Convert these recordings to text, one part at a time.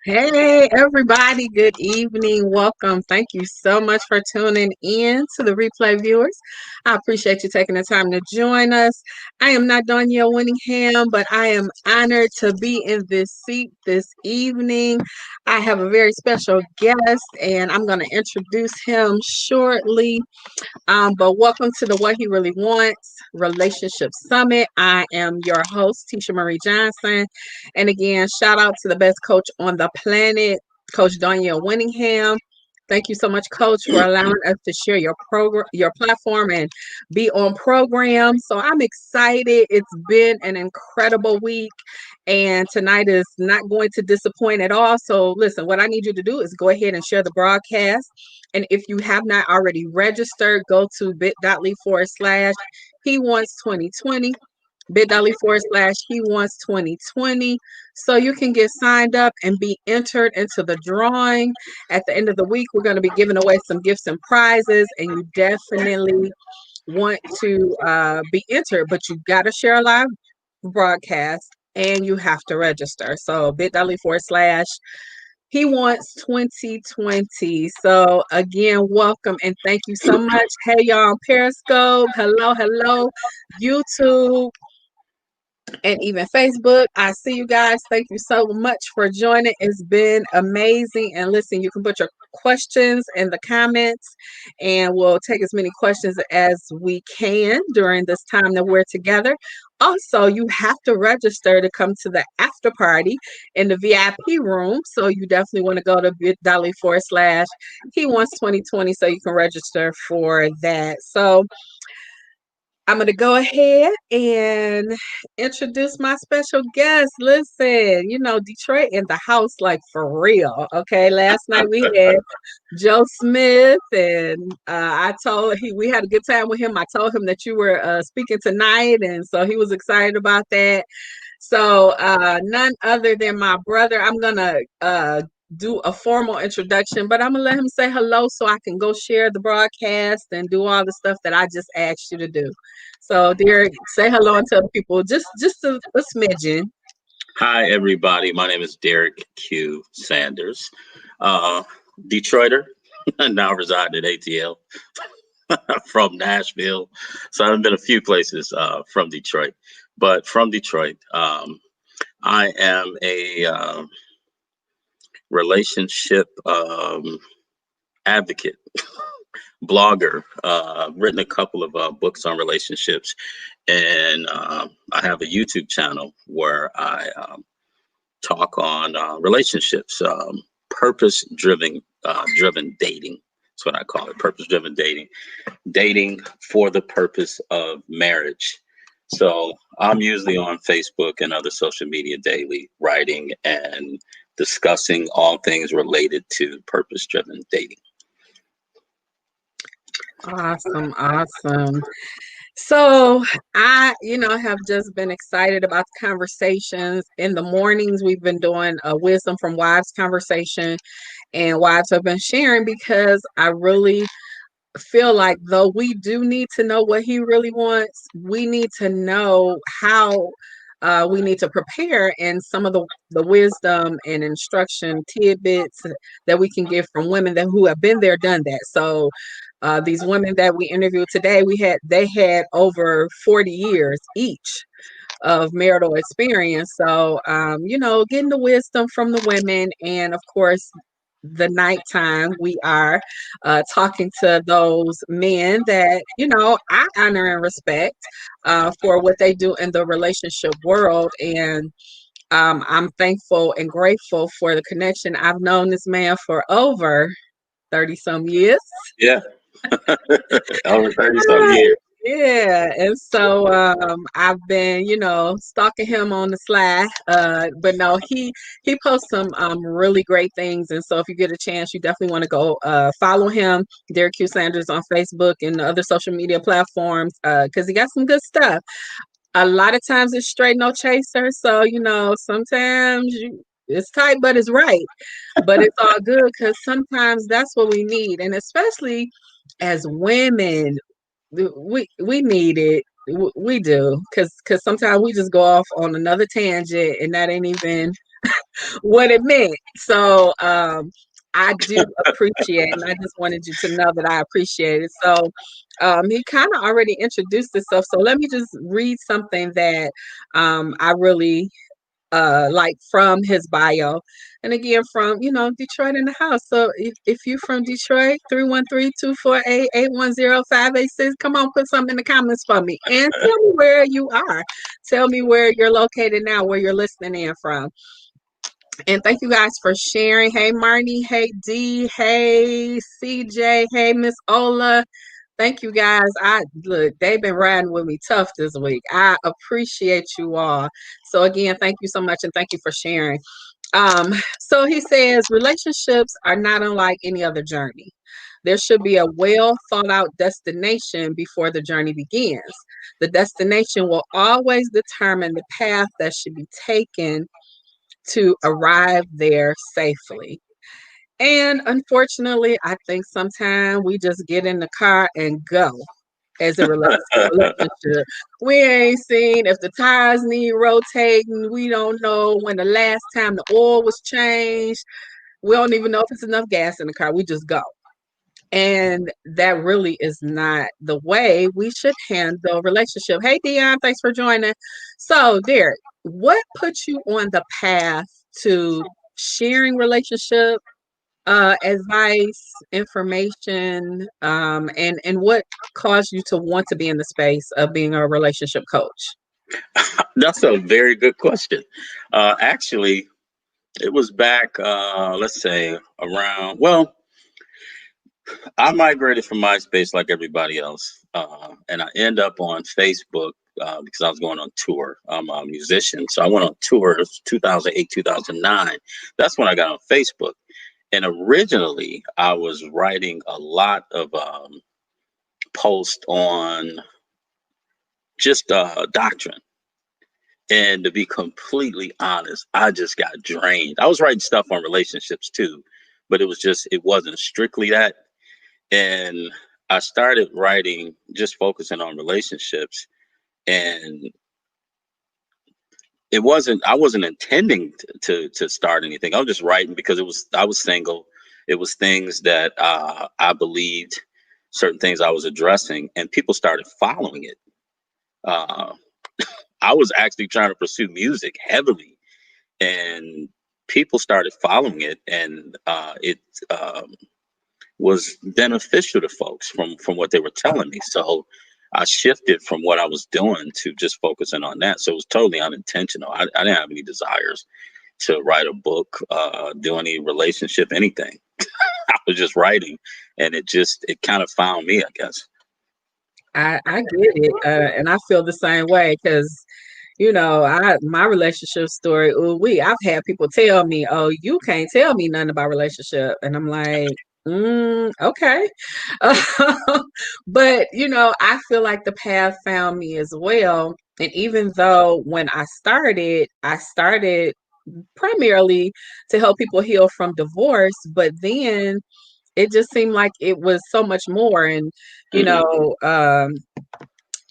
Hey, everybody. Good evening. Welcome. Thank you so much for tuning in to the replay viewers. I appreciate you taking the time to join us. I am not Danielle Winningham, but I am honored to be in this seat this evening. I have a very special guest, and I'm going to introduce him shortly. But welcome to the What He Really Wants Relationship Summit. I am your host, Tisha Marie Johnson. And again, shout out to the best coach on the planet, Coach Danielle Winningham. Thank you so much, Coach, for allowing us to share your program, your platform, and be on program. So I'm excited. It's been an incredible week, and tonight is not going to disappoint at all. So listen, what I need you to do is go ahead and share the broadcast. And if you have not already registered, go to bit.ly/, he wants 2020, bit.ly/ he wants 2020. So you can get signed up and be entered into the drawing. At the end of the week, we're going to be giving away some gifts and prizes, and you definitely want to be entered, but you got to share a live broadcast and you have to register. So bit.ly/ he wants 2020. So again, welcome and thank you so much. Hey y'all on Periscope. Hello, YouTube, and even Facebook. I see you guys. Thank you so much for joining. It's been amazing. And listen, you can put your questions in the comments and we'll take as many questions as we can during this time that we're together. Also, you have to register to come to the after party in the VIP room. So you definitely want to go to bit.ly/ he wants 2020 so you can register for that. So I'm going to go ahead and introduce my special guest. Listen, Detroit in the house, like for real. Okay. Last night we had Joe Smith, and we had a good time with him. I told him that you were speaking tonight, and so he was excited about that. So none other than my brother. I'm going to do a formal introduction, but I'm going to let him say hello so I can go share the broadcast and do all the stuff that I just asked you to do. So, Derek, say hello and tell people just a smidgen. Hi, everybody. My name is Derek Q. Sanders, Detroiter, now reside at ATL from Nashville. So I've been a few places from Detroit, but from Detroit, I am a relationship advocate, blogger, written a couple of books on relationships, and I have a YouTube channel where I talk on relationships, purpose-driven driven dating. That's what I call it, purpose-driven dating, dating for the purpose of marriage. So I'm usually on Facebook and other social media daily, writing and discussing all things related to purpose-driven dating. Awesome. So I, have just been excited about the conversations. In the mornings, we've been doing a Wisdom from Wives conversation, and wives have been sharing because I really feel like though we do need to know what he really wants, we need to know how we need to prepare, and some of the wisdom and instruction tidbits that we can get from women who have been there, done that. So these women that we interviewed today, they had over 40 years each of marital experience. So, getting the wisdom from the women, and of course, the nighttime we are talking to those men that I honor and respect for what they do in the relationship world. And I'm thankful and grateful for the connection. I've known this man for over 30 some years. Yeah. Over 30 some years. Yeah, and so I've been, stalking him on the sly. But no, he posts some really great things, and so if you get a chance, you definitely want to go follow him, Derek Q Sanders, on Facebook and other social media platforms, because he got some good stuff. A lot of times it's straight no chaser, so sometimes it's tight, but it's right. But it's all good because sometimes that's what we need, and especially as women we need it. We do, because sometimes we just go off on another tangent, and that ain't even what it meant. So I do appreciate, and I just wanted you to know that I appreciate it. So he kind of already introduced himself. So let me just read something that I really like from his bio. And again, from, Detroit in the house. So if you're from Detroit, 313-248-810586, come on, put something in the comments for me and tell me where you are. Tell me where you're located now, where you're listening in from. And thank you guys for sharing. Hey, Marnie. Hey, D. Hey, CJ. Hey, Miss Ola. Thank you guys. I look, they've been riding with me tough this week. I appreciate you all. So again, thank you so much and thank you for sharing. So he says relationships are not unlike any other journey. There should be a well thought out destination before the journey begins. The destination will always determine the path that should be taken to arrive there safely. And unfortunately, I think sometimes we just get in the car and go as it relates to relationship. We ain't seen if the tires need rotating. We don't know when the last time the oil was changed. We don't even know if it's enough gas in the car. We just go. And that really is not the way we should handle relationship. Hey Dion, thanks for joining. So Derek, what put you on the path to sharing relationship advice, information, and what caused you to want to be in the space of being a relationship coach? That's a very good question. Actually, it was back, let's say, around, well, I migrated from MySpace like everybody else, and I end up on Facebook because I was going on tour. I'm a musician, so I went on tour. It was 2008, 2009. That's when I got on Facebook. And originally, I was writing a lot of posts on just doctrine. And to be completely honest, I just got drained. I was writing stuff on relationships too, but it wasn't strictly that. And I started writing, just focusing on relationships. And I wasn't intending to start anything. I was just writing because I was single. It was things that I believed, certain things I was addressing, and people started following it. Uh, I was actually trying to pursue music heavily, and people started following it, and it was beneficial to folks from what they were telling me. So I shifted from what I was doing to just focusing on that. So it was totally unintentional. I didn't have any desires to write a book, do any relationship, anything. I was just writing, and it kind of found me, I guess. I get it, and I feel the same way because my relationship story. Ooh, I've had people tell me, "Oh, you can't tell me nothing about relationship," and I'm like, okay. But I feel like the path found me as well. And even though when I started primarily to help people heal from divorce, but then it just seemed like it was so much more. And you Hmm. know,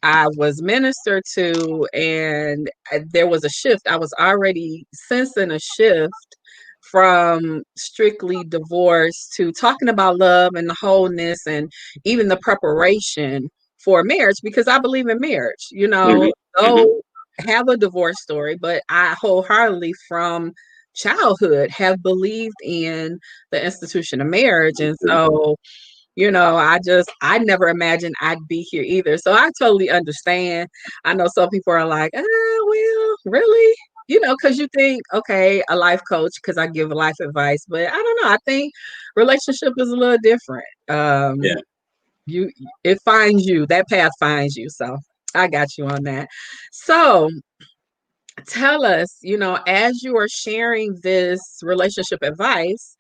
I was ministered to, and there was a shift. I was already sensing a shift from strictly divorce to talking about love and the wholeness and even the preparation for marriage because I believe in marriage. Hmm. Hmm. Though have a divorce story, but I wholeheartedly from childhood have believed in the institution of marriage. And so I never imagined I'd be here either. So I totally understand. I know some people are like, well, really? Because you think, okay, a life coach, because I give life advice, but I don't know. I think relationship is a little different. Yeah. You, it finds you, that path finds you. So I got you on that. So tell us, as you are sharing this relationship advice,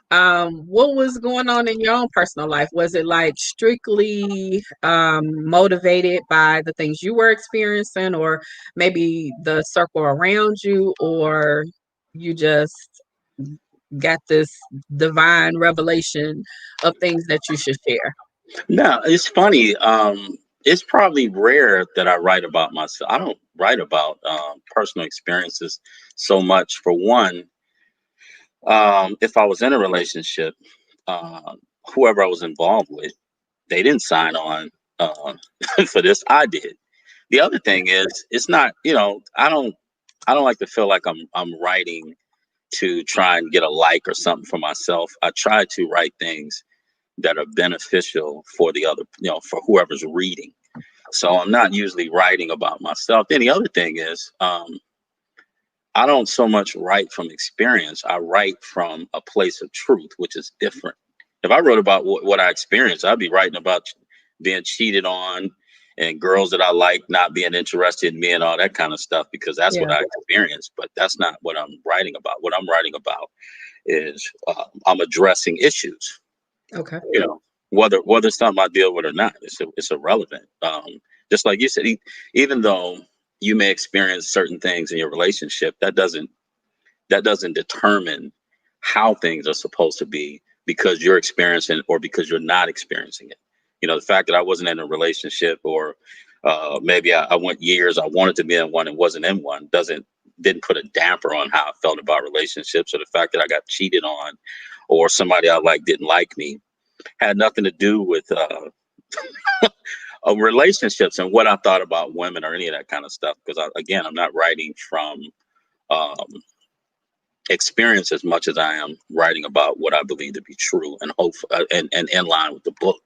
what was going on in your own personal life? Was it like strictly motivated by the things you were experiencing, or maybe the circle around you, or you just got this divine revelation of things that you should share? No, it's funny. It's probably rare that I write about myself. I don't write about personal experiences so much. For one, If I was in a relationship, uh, whoever I was involved with, they didn't sign on uh, for this. I did. The other thing is, it's not. I don't like to feel like I'm writing to try and get a like or something for myself. I try to write things that are beneficial for the other, for whoever's reading. So I'm not usually writing about myself. Then the other thing is, I don't so much write from experience. I write from a place of truth, which is different. If I wrote about what I experienced, I'd be writing about being cheated on and girls that I like not being interested in me and all that kind of stuff because that's what Yeah. I experienced. But that's not what I'm writing about. What I'm writing about is I'm addressing issues. Okay. You know, whether it's something I deal with or not, it's irrelevant. Just like you said, even though you may experience certain things in your relationship, that doesn't determine how things are supposed to be because you're experiencing or because you're not experiencing it. The fact that I wasn't in a relationship or maybe I went years I wanted to be in one and wasn't in one didn't put a damper on how I felt about relationships, or the fact that I got cheated on or somebody I like didn't like me had nothing to do with relationships and what I thought about women or any of that kind of stuff. Because again, I'm not writing from um, experience as much as I am writing about what I believe to be true and hope and in line with the book.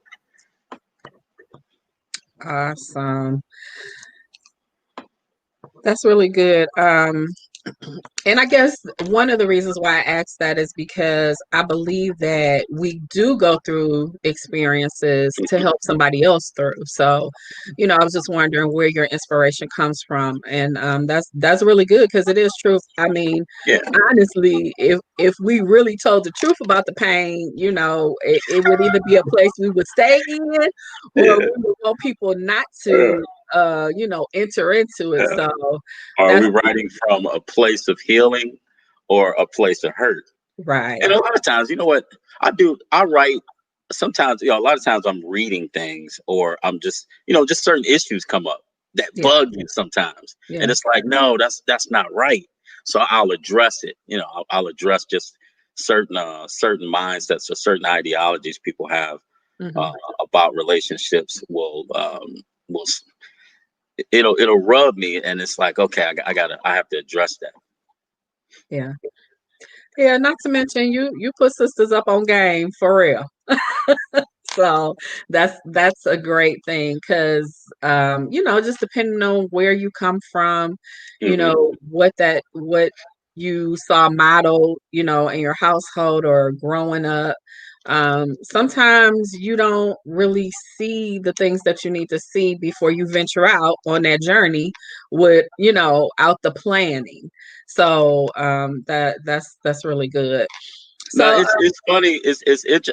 Awesome. That's really good. And I guess one of the reasons why I asked that is because I believe that we do go through experiences to Mhm. help somebody else through. So, I was just wondering where your inspiration comes from, and that's really good because it is true. I mean, Yeah, honestly, if we really told the truth about the pain, it would either be a place we would stay in, or yeah. we would want people not Uh, to, enter into it. uh, So are that's we writing from a place of healing or a place of hurt? right. And a lot of times, you know what I do? I write. Sometimes, a lot of times I'm reading things, or I'm just certain issues come up that Yeah, bug me sometimes, and yeah. it's like, no, that's not right. So I'll address it. I'll address just certain mindsets or certain ideologies people have uh, Mhm. about relationships. Will it'll rub me, and it's like, okay, I have to address that. Yeah. Yeah, not to mention you put sisters up on game for real. So that's a great thing because just depending on where you come from, Hmm. what you saw modeled, in your household or growing up. Sometimes you don't really see the things that you need to see before you venture out on that journey with, out the planning. So that's really good. No, So it's funny.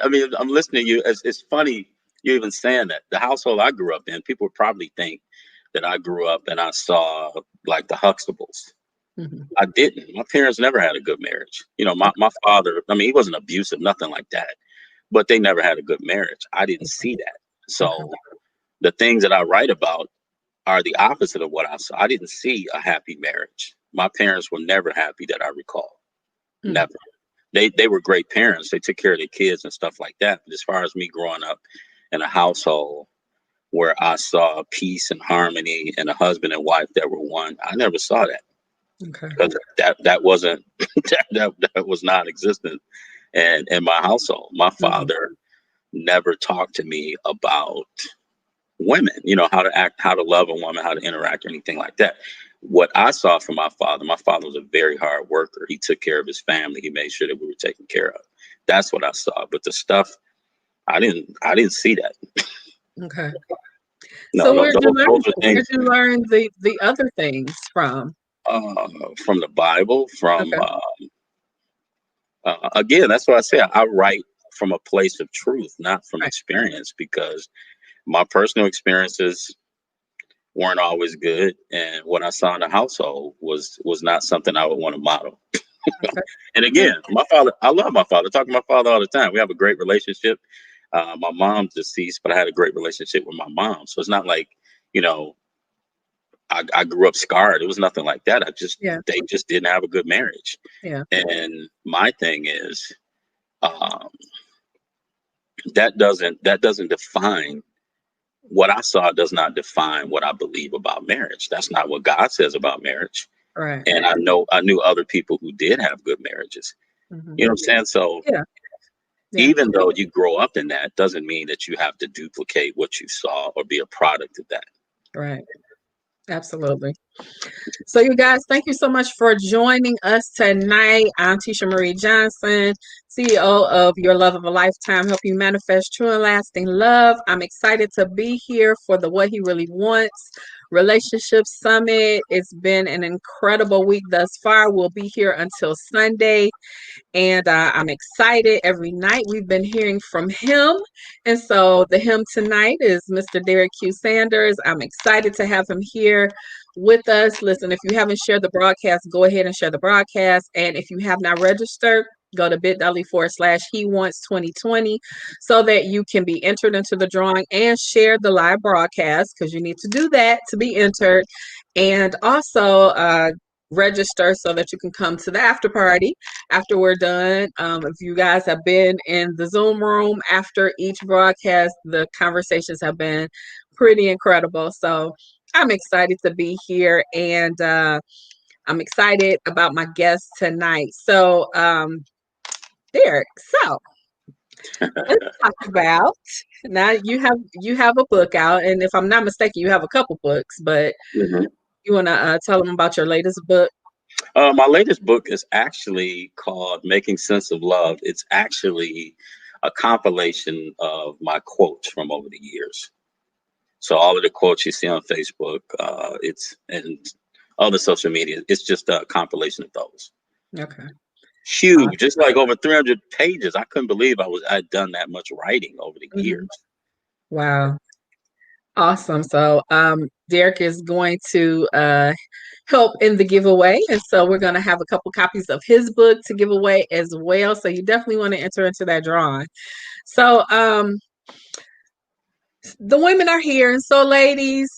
I mean, I'm listening to you. It's funny you even saying that. The household I grew up in, people would probably think that I grew up and I saw like the Huxtables. mhm, I didn't. My parents never had a good marriage. My father, I mean, he wasn't abusive, nothing like that, but they never had a good marriage. I didn't okay, see that. okay, So the things that I write about are the opposite of what I saw. I didn't see a happy marriage. My parents were never happy that I recall. mm, Never. They were great parents. They took care of their kids and stuff like that. But as far as me growing up in a household where I saw peace and harmony and a husband and wife that were one, I never saw that okay. because that wasn't that was non-existent. And in my household, my Mhm. father never talked to me about women, how to act, how to love a woman, how to interact, or anything like that. What I saw from my father was a very hard worker. He took care of his family. He made sure that we were taken care of. That's what I saw. But the stuff I didn't see that. Okay. No, So no, those are where'd things you learn the other things from? from the Bible. From Okay. again, that's what I say. I write from a place of truth, not from Right. experience, because my personal experiences weren't always good, and what I saw in the household was not something I would want to model. Okay. And Yeah. again, my father, I love my father. I talk to my father all the time. We have a great relationship. My mom's deceased, but I had a great relationship with my mom. So it's not like, you know, I grew up scarred. It was nothing like that. Yeah. They just didn't have a good marriage. Yeah. And my thing is, um, that doesn't define what I saw. Does not define what I believe about marriage. That's not what God says about marriage. Right. And I knew other people who did have good marriages. Hmm. You know what I'm saying? So Yeah. Yeah. even though you grow up in that, doesn't mean that you have to duplicate what you saw or be a product of that. Right. Absolutely. So, you guys, thank you so much for joining us tonight. I'm Tisha Marie Johnson, CEO of Your Love of a Lifetime, help you manifest true and lasting love. I'm excited to be here for the What He Really Wants Relationship Summit. It's been an incredible week thus far. We'll be here until Sunday. And I'm excited. Every night we've been hearing from him. And so the him tonight is Mr. Derek Q. Sanders. I'm excited to have him here with us. Listen, if you haven't shared the broadcast, go ahead and share the broadcast. And if you have not registered, go to bit.ly/he wants 2020 so that you can be entered into the drawing and share the live broadcast, because you need to do that to be entered. And also register so that you can come to the after party after we're done. If you guys have been in the Zoom room after each broadcast, the conversations have been pretty incredible. So I'm excited to be here, and I'm excited about my guest tonight. So, Derek, so let's talk about, now you have a book out, and if I'm not mistaken, you have a couple books, but Mhm. you want to tell them about your latest book? My latest book is actually called Making Sense of Love. It's actually a compilation of my quotes from over the years. So all of the quotes you see on Facebook, it's and other social media, it's just a compilation of those. Okay. Huge, just like over 300 pages. I couldn't believe I'd done that much writing over the years. Mhm. Wow. Awesome. So Derek is going to help in the giveaway. And so we're going to have a couple copies of his book to give away as well. So you definitely want to enter into that drawing. So the women are here. And so, ladies,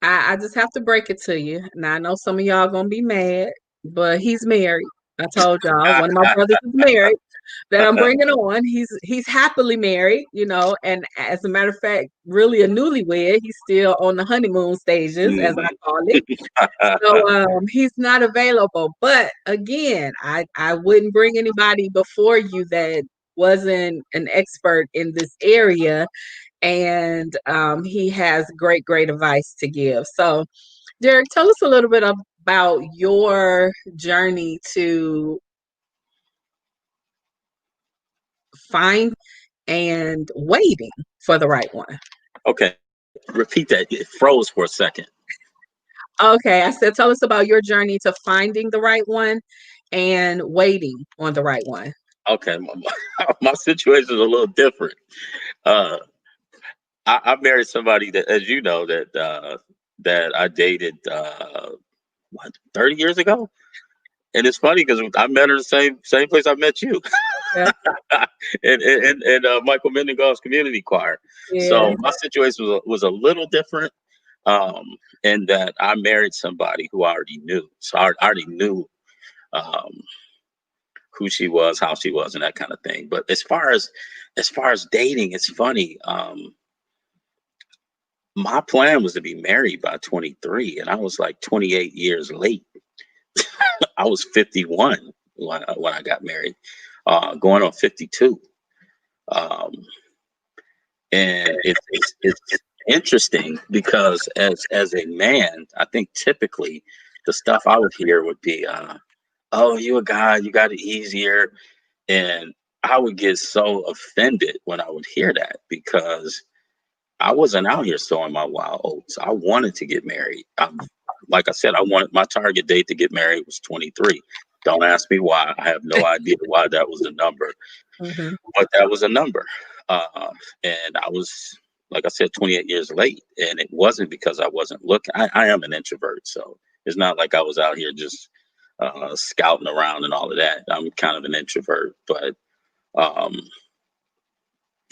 I just have to break it to you. Now, I know some of y'all going to be mad, but he's married. I told y'all one of my brothers is married that I'm bringing on. He's happily married, you know, and as a matter of fact, really a newlywed. He's still on the honeymoon stages, as I call it. So he's not available. But again, I wouldn't bring anybody before you that wasn't an expert in this area, and he has great advice to give. So, Derek, tell us a little bit about your journey to find and waiting for the right one. Okay, repeat that. It froze for a second. Okay, I said, tell us about your journey to finding the right one and waiting on the right one. Okay, my situation is a little different. Uh, I married somebody that, as you know, that I dated what 30 years ago, and it's funny because I met her the same place I met you, Yeah. in Michael Mendengoff's community choir. Yeah. So my situation was a little different, um, in that I married somebody who I already knew. So I already knew um, who she was, how she was, and that kind of thing. But as far as dating, it's funny. My plan was to be married by 23, and I was like 28 years late. I was 51 when I got married, going on 52. Um, and it's interesting because as a man, I think typically the stuff I would hear would be, "Oh, you a guy, you got it easier," and I would get so offended when I would hear that because I wasn't out here sowing my wild oats. I wanted to get married. Like I said, I wanted my target date to get married was 23. Don't ask me why. I have no idea why that was the number, Hmm. but that was a number. And I was, like I said, 28 years late. And it wasn't because I wasn't looking. I am an introvert. So it's not like I was out here just scouting around and all of that. I'm kind of an introvert, but um,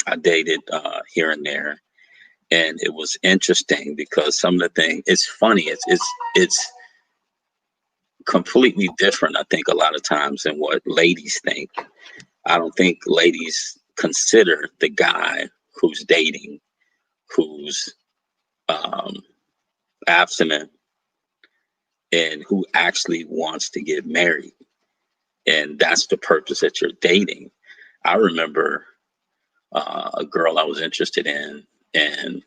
I dated here and there. And it was interesting because some of the things, it's funny, it's completely different, I think, a lot of times than what ladies think. I don't think ladies consider the guy who's dating, who's um, abstinent, and who actually wants to get married. And that's the purpose that you're dating. I remember a girl I was interested in, and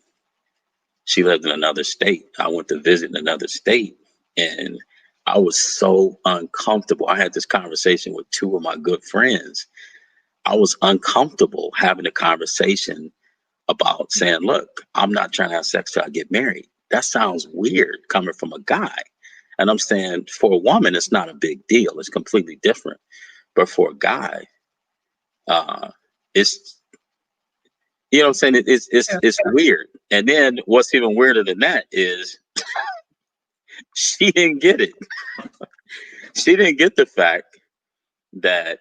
she lived in another state. I went to visit in another state, and I was so uncomfortable. I had this conversation with two of my good friends. I was uncomfortable having a conversation about saying, look, I'm not trying to have sex till I get married. That sounds weird coming from a guy. And I'm saying for a woman, it's not a big deal. It's completely different. But for a guy, uh, it's, you know what I'm saying? Yeah. It's weird. And then what's even weirder than that is she didn't get it. She didn't get the fact that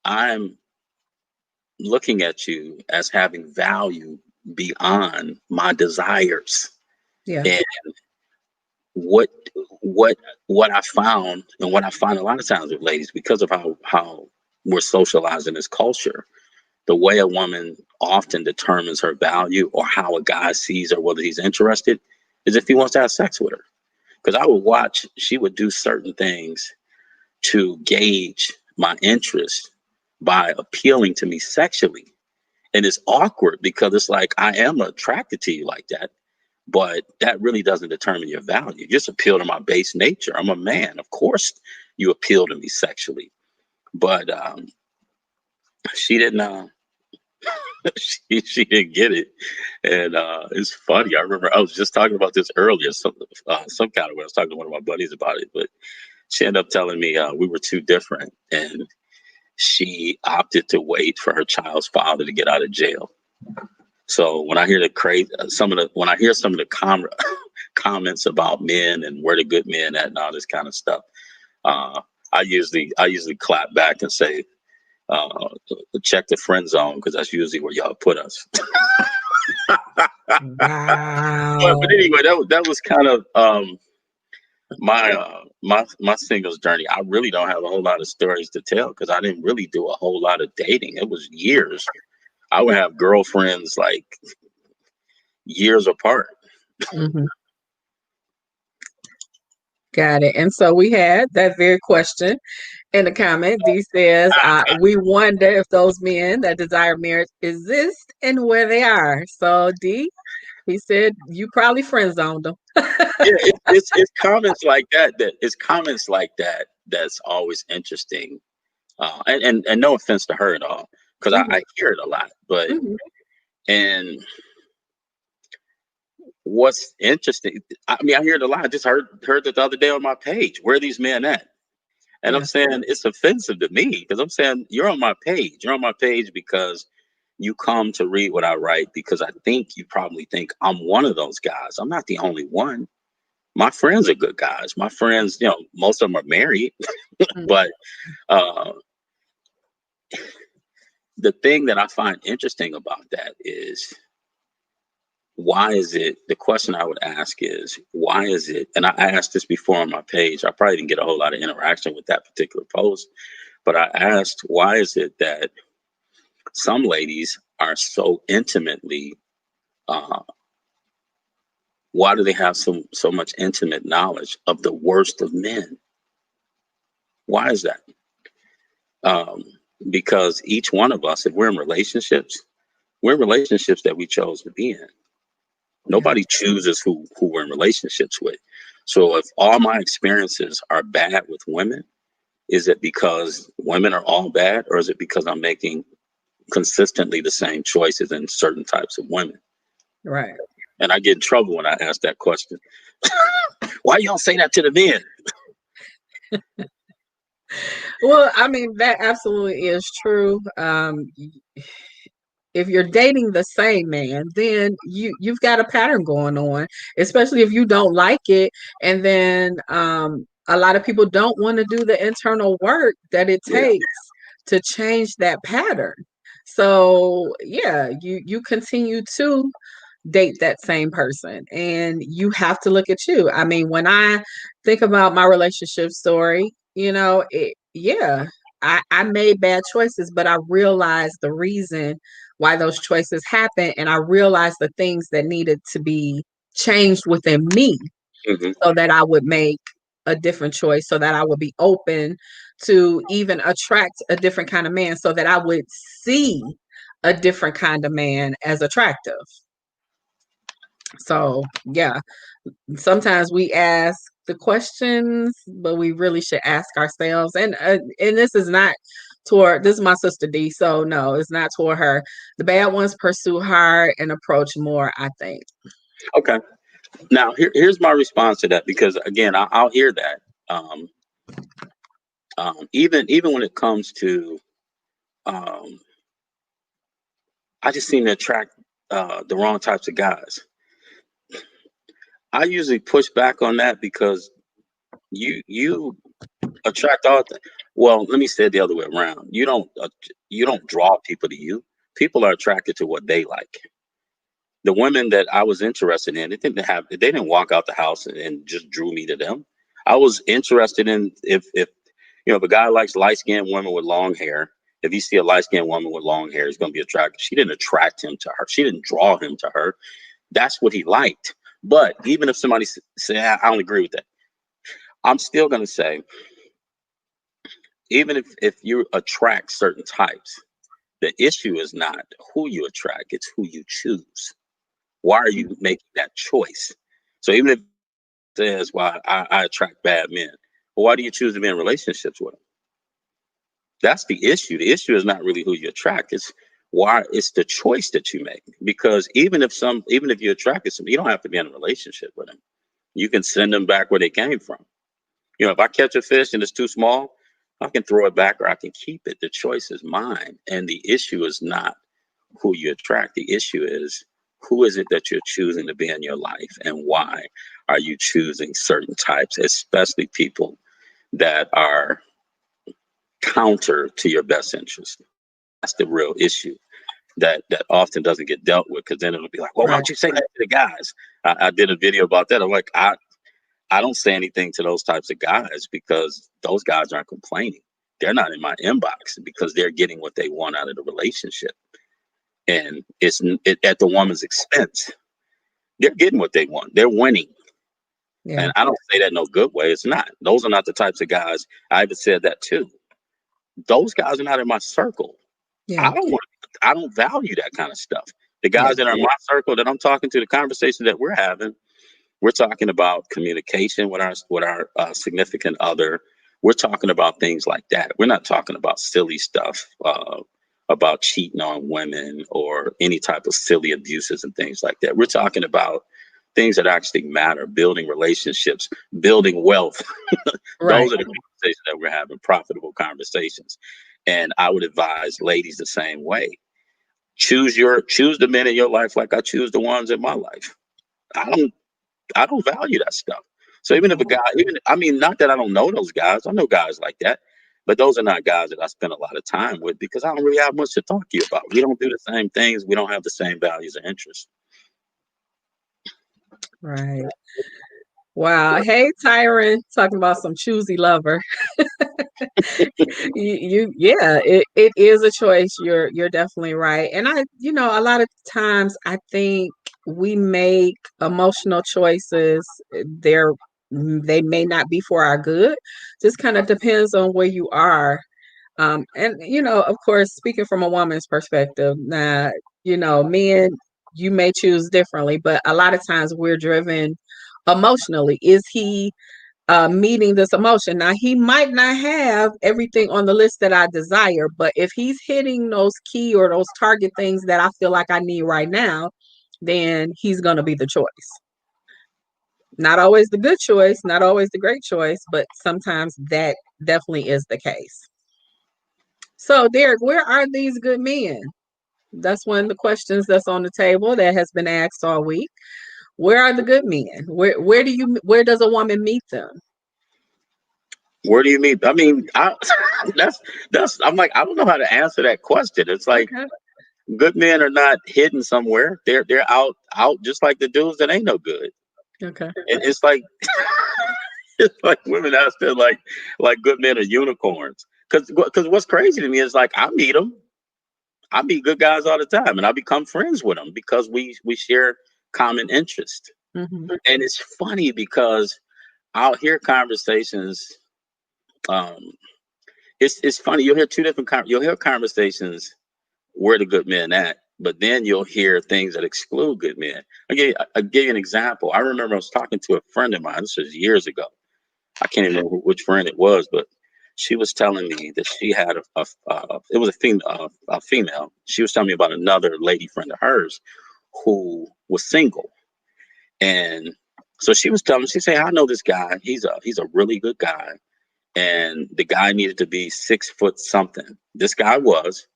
I'm looking at you as having value beyond my desires. Yeah. And what what what I found, and what I find a lot of times with ladies, because of how we're socialized in this culture, the way a woman often determines her value or how a guy sees her, whether he's interested, is if he wants to have sex with her. Because I would watch, she would do certain things to gauge my interest by appealing to me sexually. And it's awkward because it's like, I am attracted to you like that, but that really doesn't determine your value. You just appeal to my base nature. I'm a man. Of course, you appeal to me sexually. But she didn't. She didn't get it, and it's funny. I remember I was just talking about this earlier. Some kind of way I was talking to one of my buddies about it, but she ended up telling me we were too different, and she opted to wait for her child's father to get out of jail. So when I hear the crazy, when I hear some of the comments about men and where the good men at and all this kind of stuff, uh, I usually clap back and say, uh, check the friend zone, because that's usually where y'all put us. But Wow. anyway, that was kind of my singles journey. I really don't have a whole lot of stories to tell because I didn't really do a whole lot of dating. It was years. I would have girlfriends like years apart. Hmm. Got it. And so we had that very question in the comment. D says, we wonder if those men that desire marriage exist and where they are. So D, he said you probably friend zoned them. Yeah, it's comments like that, it's comments like that that's always interesting. And no offense to her at all, because Hmm. I hear it a lot. But Hmm. and what's interesting, I mean, I hear it a lot. I just heard it the other day on my page. Where are these men at? And I'm Yeah. saying it's offensive to me because I'm saying you're on my page. You're on my page because you come to read what I write, because I think you probably think I'm one of those guys. I'm not the only one. My friends are good guys. My friends, most of them are married. Mhm. But uh, the thing that I find interesting about that is, why is it, the question I would ask is, why is it, and I asked this before on my page, I probably didn't get a whole lot of interaction with that particular post, but I asked, why is it that some ladies are so intimately, uh, why do they have so much intimate knowledge of the worst of men? Why is that? Um, because each one of us, if we're in relationships, we're in relationships that we chose to be in. Yeah. Nobody chooses who we're in relationships with. So if all my experiences are bad with women, is it because women are all bad, or is it because I'm making consistently the same choices in certain types of women? Right. And I get in trouble when I ask that question. Why y'all say that to the men? Well, I mean, that absolutely is true. If you're dating the same man, then you've got a pattern going on, especially if you don't like it. And then a lot of people don't want to do the internal work that it Yeah, takes to change that pattern. So yeah, you continue to date that same person, and you have to look at you. I mean, when I think about my relationship story, yeah, I made bad choices, but I realized the reason why those choices happened, and I realized the things that needed to be changed within me Hmm. so that I would make a different choice, so that I would be open to even attract a different kind of man, so that I would see a different kind of man as attractive. So, yeah, sometimes we ask the questions, but we really should ask ourselves. And this is not toward, this is my sister D, so no, it's not toward her. The bad ones pursue hard and approach more, I think. Okay. Now, here's my response to that, because again, I'll hear that. Um, even when it comes to, um, I just seem to attract the wrong types of guys. I usually push back on that because you attract all. Well, let me say it the other way around. You don't draw people to you. People are attracted to what they like. The women that I was interested in, they didn't walk out the house and just drew me to them. I was interested in, if if a guy likes light skinned women with long hair, if you see a light skinned woman with long hair, he's gonna be attracted. She didn't attract him to her. She didn't draw him to her. That's what he liked. But even if somebody say I don't agree with that, I'm still gonna say, even if you attract certain types, the issue is not who you attract, it's who you choose. Why are you making that choice? So even if it says, well, I attract bad men, well, why do you choose to be in relationships with them? That's the issue. The issue is not really who you attract. It's the choice that you make. Because even if you attracted some, you don't have to be in a relationship with them. You can send them back where they came from. If I catch a fish and it's too small, I can throw it back or I can keep it. The choice is mine. And the issue is not who you attract. The issue is, who is it that you're choosing to be in your life, and why are you choosing certain types, especially people that are counter to your best interest. That's the real issue that often doesn't get dealt with, because then it'll be like, well, why Right. don't you say that to the guys? I did a video about that. I'm like, I don't say anything to those types of guys because those guys aren't complaining. They're not in my inbox because they're getting what they want out of the relationship. And at the woman's expense. They're getting what they want. They're winning. Yeah. And I don't say that in no good way. It's not. Those are not the types of guys. I even said that too. Those guys are not in my circle. Yeah. I don't value that kind of stuff. The Yeah. guys that are in my circle that I'm talking to, the conversation that we're having, we're talking about communication with our significant other. We're talking about things like that. We're not talking about silly stuff, about cheating on women or any type of silly abuses and things like that. We're talking about things that actually matter, building relationships, building wealth. Right. Those are the conversations that we're having, profitable conversations. And I would advise ladies the same way. Choose the men in your life like I choose the ones in my life. I don't I don't value that stuff. So even if a guy, even I mean, not that I don't know those guys, I know guys like that, but those are not guys that I spend a lot of time with because I don't really have much to talk to you about. We don't do the same things. We don't have the same values and interests. Right. Wow. Hey, Tyron, talking about some choosy lover. Yeah, it is a choice. You're definitely right. And a lot of times I think we make emotional choices. They're they may not be for our good. Just kind of depends on where you are. And of course, speaking from a woman's perspective, now, men, you may choose differently, but a lot of times we're driven emotionally. Is he meeting this emotion? Now, he might not have everything on the list that I desire, but if he's hitting those key or those target things that I feel like I need right now, then he's going to be the choice. Not always the good choice, not always the great choice, but sometimes that definitely is the case. So, Derek, where are these good men? That's one of the questions that's on the table that has been asked all week. Where are the good men? Where does a woman meet them? Where do you mean? I mean, that's. I'm like, I don't know how to answer that question. It's like Okay. good men are not hidden somewhere. They're out just like the dudes that ain't no good. Okay. It's like it's like women out there like good men are unicorns. Because what's crazy to me is like I meet them. I meet good guys all the time, and I become friends with them because we share common interest. Hmm. And it's funny because I'll hear conversations. Um, it's funny. You'll hear you'll hear conversations where the good men at, but then you'll hear things that exclude good men. I'll give you an example. I remember I was talking to a friend of mine. This was years ago. I can't even remember which friend it was, but she was telling me that she had it was a female. She was telling me about another lady friend of hers who was single, and so she was telling me, she said, "I know this guy. He's a really good guy, and the guy needed to be 6 foot something. This guy was."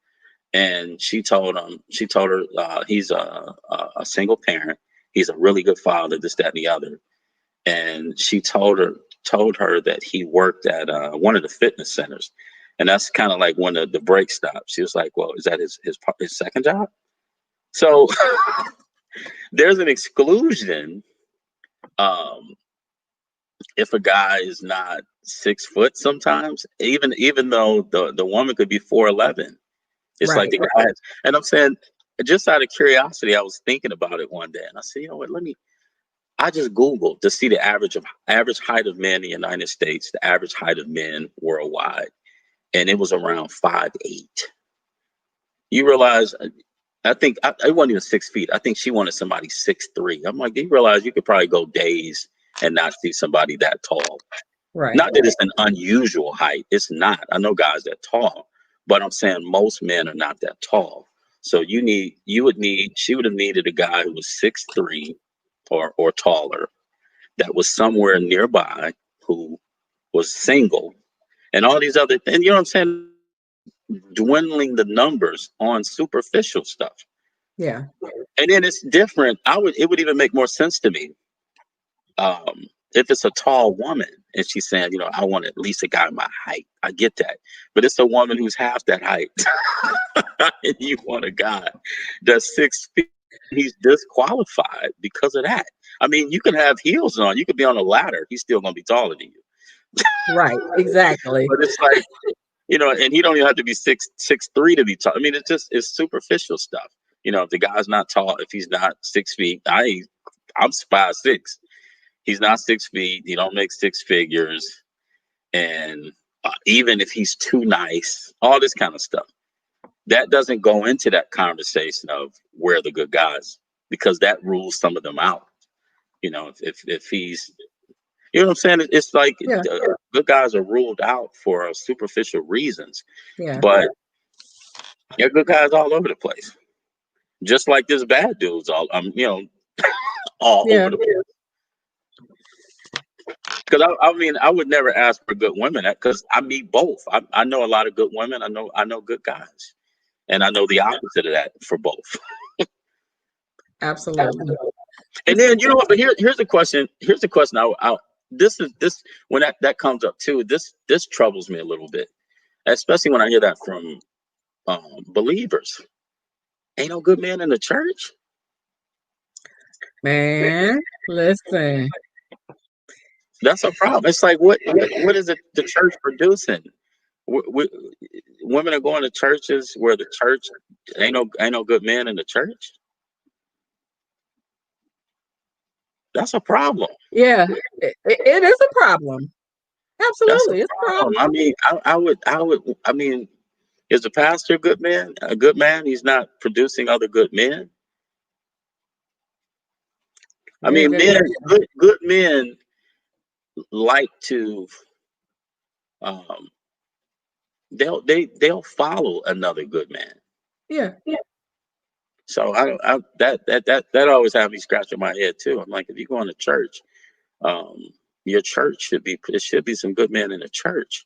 And she told her he's a single parent. He's a really good father, this, that, and the other. And she told her that he worked at one of the fitness centers, and that's kind of like when the break stopped. She was like, "Well, is that his second job?" So there's an exclusion um, if a guy is not 6 foot. Sometimes, even though the woman could be 4'11", it's like Right. the guy. And I'm saying, just out of curiosity, I was thinking about it one day, and I said, you know what? I just Googled to see the average height of men in the United States, the average height of men worldwide, and it was around 5'8". You realize, I think I wasn't even 6 feet. I think she wanted somebody 6'3". I'm like, do you realize you could probably go days and not see somebody that tall? Right. Not that it's an unusual height. It's not. I know guys that tall, but I'm saying most men are not that tall. So she would have needed a guy who was 6'3" or taller, that was somewhere nearby, who was single, and all these other things. You know what I'm saying? Dwindling the numbers on superficial stuff. Yeah. And then it's different. It would even make more sense to me if it's a tall woman and she's saying, I want at least a guy my height. I get that. But it's a woman who's half that height. And you want a guy that's 6 feet. He's disqualified because of that. I mean, you can have heels on. You could be on a ladder. He's still going to be taller than you. Right. Exactly. But it's like, and he don't even have to be 6'3" to be tall. I mean, it's superficial stuff. If the guy's not tall, if he's not 6 feet, I'm 5'6". He's not 6 feet. He don't make six figures, and even if he's too nice, all this kind of stuff, that doesn't go into that conversation of where the good guys, because that rules some of them out. If he's, you know what I'm saying? It's like Yeah. good guys are ruled out for superficial reasons, Yeah. but there are good guys all over the place, just like there's bad dudes all over Yeah. the place. Because I mean, I would never ask for good women because I meet both. I know a lot of good women. I know good guys, and I know the opposite of that for both. Absolutely. And then you know what? But here's the question. Here's the question. This when that comes up too. This troubles me a little bit, especially when I hear that from believers. Ain't no good man in the church. Man, listen. That's a problem. It's like what is it the church producing? Women are going to churches where the church ain't no good men in the church. That's a problem. Yeah. It is a problem. That's a Absolutely. It's a problem. problem. I mean, I mean, is the pastor a good man? A good man? He's not producing other good men. I Very mean, good men, question. good men like to um they'll follow another good man. Yeah. So that always had me scratching my head too. I'm like, if you go to church, um, your church it should be some good men in the church.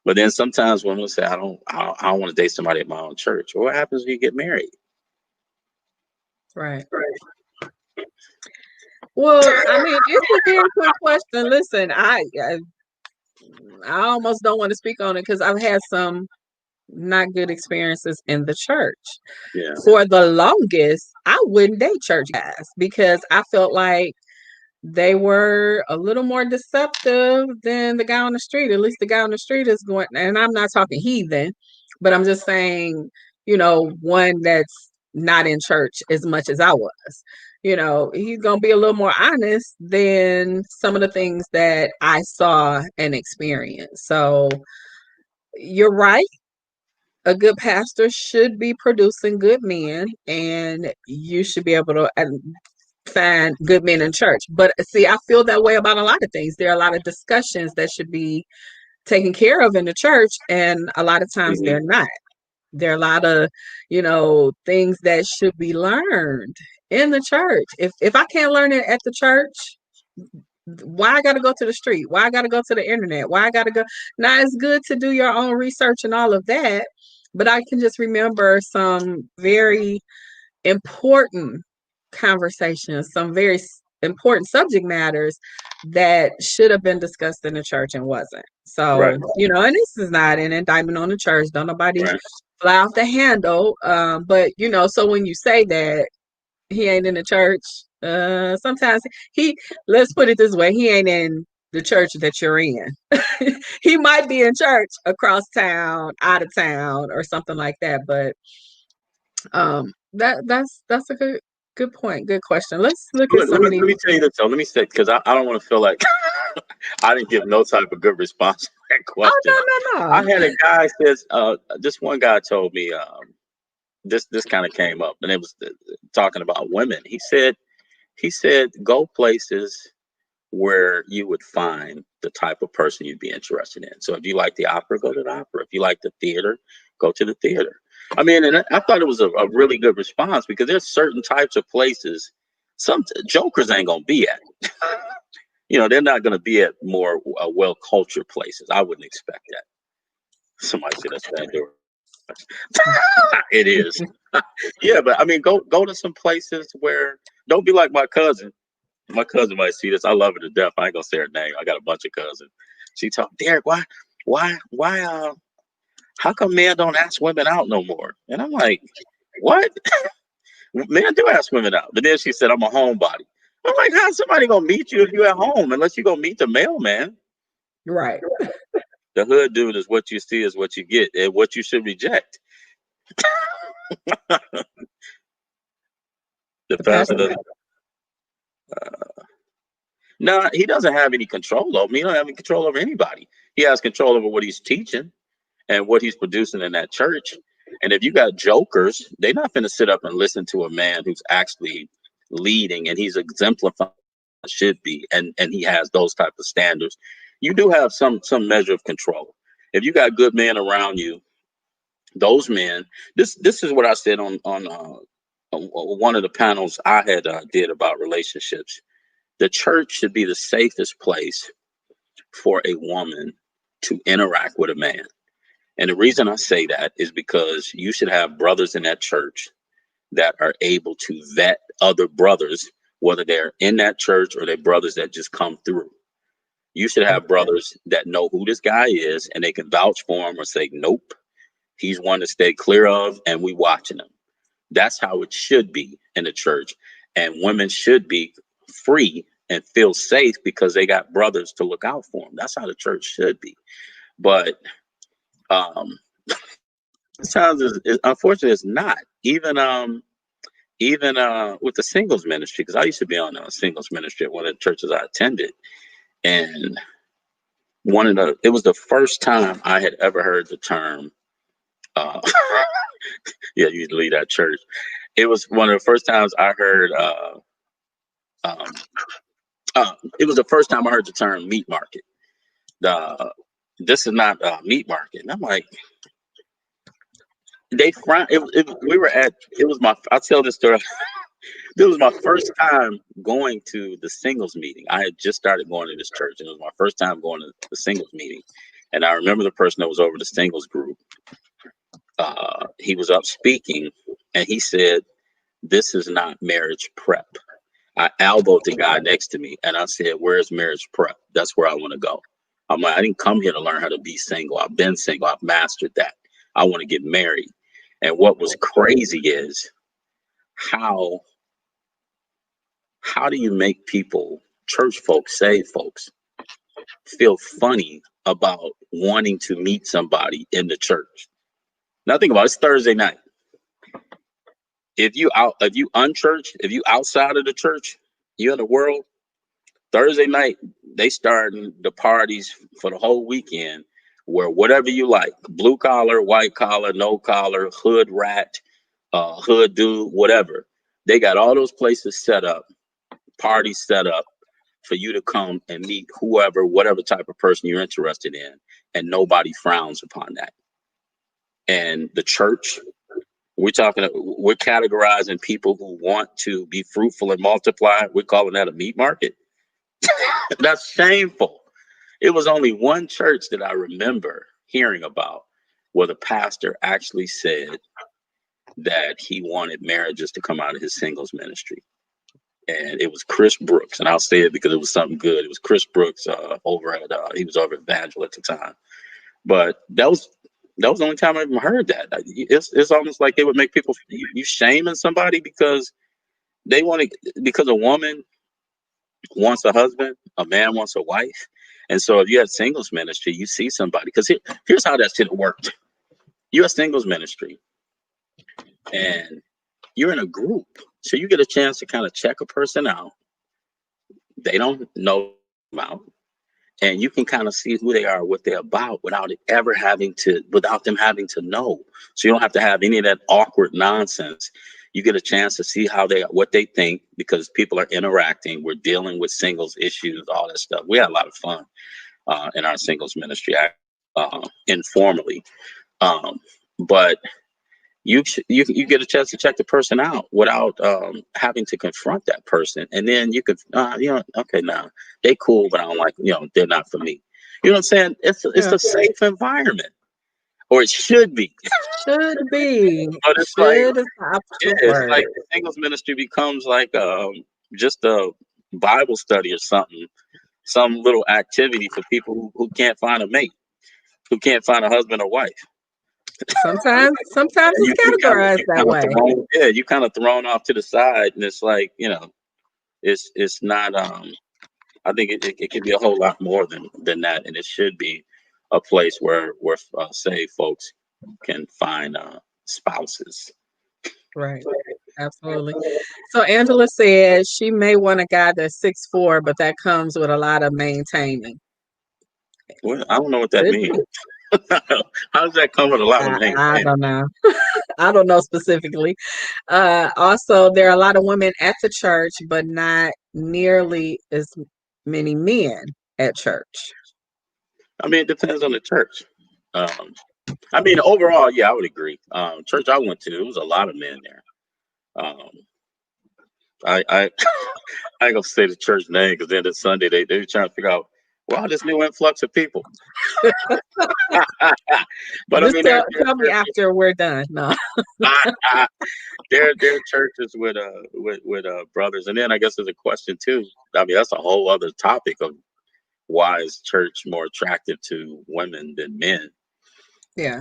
But then sometimes women say, I don't want to date somebody at my own church. Well, what happens when you get married? Right. Well, I mean, it's a very good question. Listen, I almost don't want to speak on it because I've had some not good experiences in the church. Yeah. For the longest, I wouldn't date church guys because I felt like they were a little more deceptive than the guy on the street. At least the guy on the street is going, and I'm not talking heathen, but I'm just saying, one that's not in church as much as I was. He's going to be a little more honest than some of the things that I saw and experienced. So you're right. A good pastor should be producing good men, and you should be able to find good men in church. But see, I feel that way about a lot of things. There are a lot of discussions that should be taken care of in the church, and a lot of times Mm-hmm. they're not. There are a lot of, things that should be learned in the church. If I can't learn it at the church, why I gotta go to the street? Why I gotta go to the internet? Why I gotta go? Now it's good to do your own research and all of that, but I can just remember some very important conversations, some very important subject matters that should have been discussed in the church and wasn't. So, Right. and this is not an indictment on the church. Don't nobody Right. fly off the handle. But so when you say that he ain't in the church, sometimes let's put it this way, he ain't in the church that you're in. He might be in church across town, out of town, or something like that. But that's a good point. Good question. Let's look at Let some me of these. let me tell you this though. Let me say because I don't want to feel like I didn't give no type of good response to that Oh question. no no I no. had a guy says this one guy told me this kind of came up and it was talking about women. He said go places where you would find the type of person you'd be interested in. So if you like the opera, go to the opera. If you like the theater, go to the theater. I mean, and I thought it was a really good response because there's certain types of places some jokers ain't gonna be at. They're not gonna be at more well cultured places. I wouldn't expect that. Somebody said that's Pandora. It is. Yeah, but I mean, go to some places where don't be like my cousin. My cousin might see this. I love her to death. I ain't gonna say her name. I got a bunch of cousins. She told Derek, why, how come men don't ask women out no more? And I'm like, what? Men do ask women out. But then she said, I'm a homebody. I'm like, how's somebody gonna meet you if you're at home unless you go meet the mailman? Right. The hood dude is what you see is what you get and what you should reject. The The pastor pastor. doesn't. No, he doesn't have any control over me. He don't have any control over anybody. He has control over what he's teaching and what he's producing in that church. And if you got jokers, they're not going to sit up and listen to a man who's actually leading and he's exemplifying what should be, and he has those type of standards. You do have some measure of control. If you got good men around you, those men. This is what I said on one of the panels I had did about relationships. The church should be the safest place for a woman to interact with a man. And the reason I say that is because you should have brothers in that church that are able to vet other brothers, whether they're in that church or they're brothers that just come through. You should have brothers that know who this guy is and they can vouch for him or say, nope, he's one to stay clear of and we watching him. That's how it should be in the church. And women should be free and feel safe because they got brothers to look out for them. That's how the church should be. But um, sometimes unfortunately it's not. Even with the singles ministry, because I used to be on a singles ministry at one of the churches I attended, and it was the first time I had ever heard the term. Uh, yeah, you leave that church. It was one of the first times I heard. Um, it was the first time I heard the term meat market. This is not a meat market, and I'm like, they frown. We were at. It was my. I'll tell this story. This was my first time going to the singles meeting. I had just started going to this church, and it was my first time going to the singles meeting. And I remember the person that was over the singles group. He was up speaking, and he said, "This is not marriage prep." I elbowed the guy next to me, and I said, "Where's marriage prep? That's where I want to go." I'm like, I didn't come here to learn how to be single. I've been single. I've mastered that. I want to get married. And what was crazy is how how do you make people, church folks, saved folks, feel funny about wanting to meet somebody in the church? Now think about it, it's Thursday night. If you unchurched, if you outside of the church, you're in the world. Thursday night, they starting the parties for the whole weekend where whatever you like, blue collar, white collar, no collar, hood rat, hood dude, whatever. They got all those places set up, parties set up for you to come and meet whoever, whatever type of person you're interested in. And nobody frowns upon that. And the church, we're categorizing people who want to be fruitful and multiply. We're calling that a meat market. That's shameful. It was only one church that I remember hearing about where the pastor actually said that he wanted marriages to come out of his singles ministry. And it was Chris Brooks. And I'll say it because it was something good. It was Chris Brooks he was over at Evangel at the time. But that was the only time I even heard that. It's almost like it would make people, you shaming somebody because because a woman wants a husband, a man wants a wife. And so if you had singles ministry, you see somebody, because here's how that shit worked. You have singles ministry and you're in a group. So you get a chance to kind of check a person out. They don't know about, and you can kind of see who they are, what they're about without them having to know. So you don't have to have any of that awkward nonsense. You get a chance to see what they think, because people are interacting. We're dealing with singles issues, all that stuff. We had a lot of fun in our singles ministry, informally. But you get a chance to check the person out without having to confront that person, and then you could okay, now they cool, but I don't like, they're not for me. You know what I'm saying? It's a safe environment, or it should be. Should be. But it's like, Should is the opposite it's word. like the singles ministry becomes like just a Bible study or something, some little activity for people who can't find a mate, who can't find a husband or wife. Sometimes it's categorized that way. You kind of thrown off to the side, and it's like, it's not. I think it could be a whole lot more than that, and it should be a place where saved folks can find spouses. Right. Absolutely. So Angela said she may want a guy that's 6'4", but that comes with a lot of maintaining. Well, I don't know what that means. How does that come with a lot of maintaining? I don't know. I don't know specifically. Also, there are a lot of women at the church, but not nearly as many men at church. I mean, it depends on the church. I mean, overall, yeah, I would agree. Church I went to, there was a lot of men there. I ain't gonna say the church name, because then this Sunday they were trying to figure out, wow, this new influx of people. But Just I mean, tell me after we're done. No. There are churches with brothers, and then I guess there's a question too. I mean, that's a whole other topic of why is church more attractive to women than men? Yeah.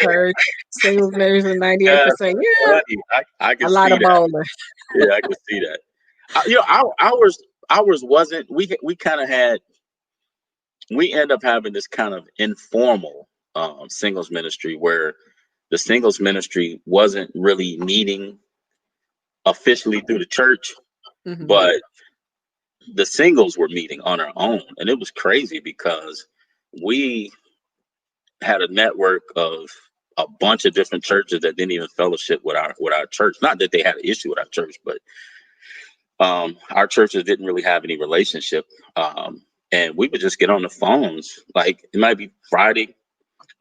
Her singles marriage is 98%. Yeah, I can a lot see of bowlers. Yeah, I can see that. Ours wasn't. We kind of had. We end up having this kind of informal singles ministry where the singles ministry wasn't really meeting officially through the church, Mm-hmm. but the singles were meeting on our own, and it was crazy because we had a network of a bunch of different churches that didn't even fellowship with our church. Not that they had an issue with our church, but our churches didn't really have any relationship. And we would just get on the phones. Like, it might be Friday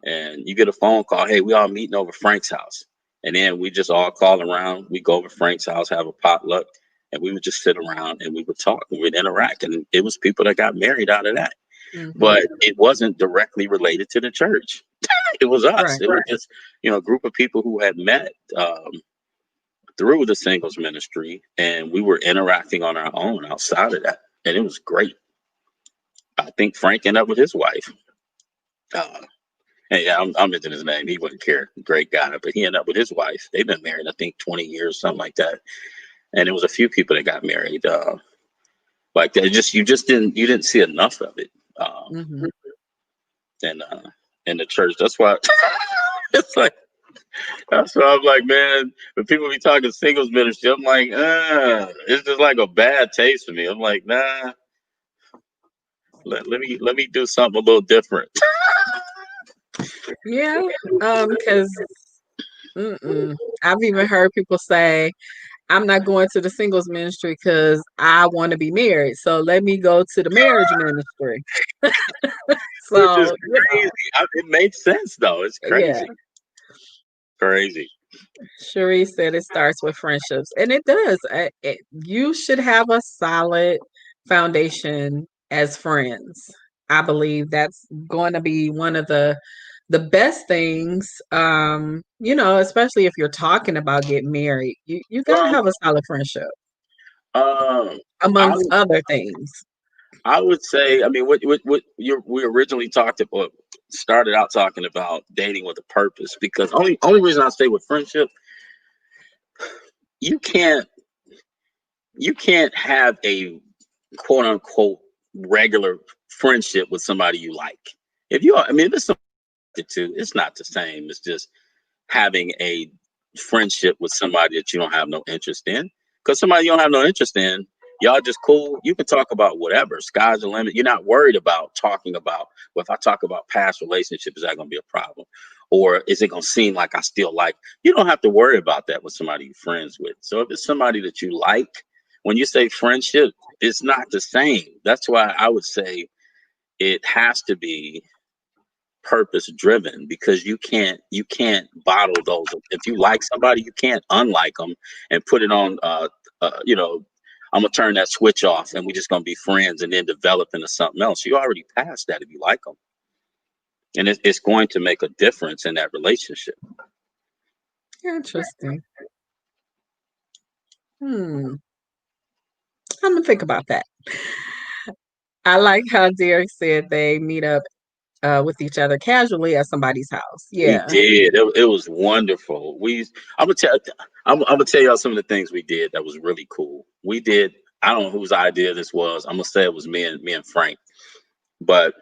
and you get a phone call, hey, we all meeting over Frank's house. And then we just all call around. We go over Frank's house, have a potluck, and we would just sit around and we would talk and we'd interact. And it was people that got married out of that. Mm-hmm. But it wasn't directly related to the church. It was us. Right. It was just, a group of people who had met through the singles ministry, and we were interacting on our own outside of that, and it was great. I think Frank ended up with his wife. Uh, and yeah, I'm mentioning his name. He wouldn't care. Great guy, but he ended up with his wife. They've been married, I think, 20 years, something like that. And it was a few people that got married. Like that, just you didn't see enough of it. Hmm. And in the church, that's why it's like that's why I'm like, man, when people be talking singles ministry, I'm like, it's just like a bad taste for me. I'm like, nah, let me do something a little different. Yeah, because I've even heard people say, I'm not going to the singles ministry because I want to be married. So let me go to the marriage ministry. Which is So, crazy. It makes sense though. It's yeah, crazy. Crazy. Cherie said it starts with friendships, and it does. You should have a solid foundation as friends. I believe that's going to be one of the best things. Especially if you're talking about getting married, you got to Um, have a solid friendship, um, I amongst would other things. I would say, I mean, what we originally talked about, started out talking about dating with a purpose, because only reason I say with friendship, you can't you can't have a quote unquote regular friendship with somebody you like. If you are, I mean, if it's something to, it's not the same. It's just having a friendship with somebody that you don't have no interest in. Because somebody you don't have no interest in, y'all just cool. You can talk about whatever. Sky's the limit. You're not worried about talking about, well, if I talk about past relationships, is that going to be a problem? Or is it going to seem like I still like? You don't have to worry about that with somebody you're friends with. So if it's somebody that you like, when you say friendship, it's not the same. That's why I would say it has to be purpose driven, because you can't bottle those. If you like somebody, you can't unlike them and put it on I'm gonna turn that switch off and we're just gonna be friends and then develop into something else. You already passed that if you like them, and it's going to make a difference in that relationship. Interesting. Hmm. I'm gonna think about that. I like how Derek said they meet up with each other casually at somebody's house. We Yeah. did. It was wonderful. I'm gonna tell I'm gonna tell y'all some of the things we did that was really cool. We did. I don't know whose idea this was. I'm gonna say it was me and Frank, but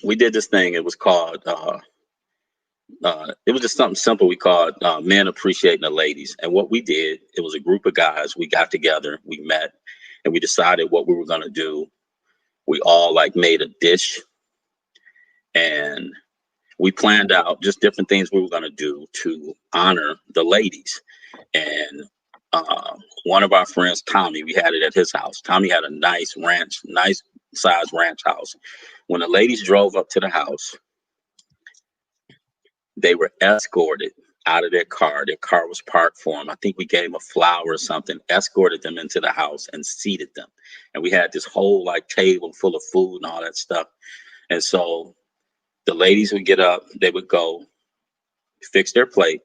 we did this thing. It was called. It was just something simple. We called Men Appreciating the Ladies. And what we did, it was a group of guys. We got together, we met, and we decided what we were gonna do. We all like made a dish, and we planned out just different things we were gonna do to honor the ladies. And one of our friends, Tommy, we had it at his house. Tommy had a nice size ranch house. When the ladies drove up to the house, they were escorted out of their car. Their car was parked for them. I think we gave them a flower or something, escorted them into the house and seated them. And we had this whole like table full of food and all that stuff. And so the ladies would get up, they would go fix their plate.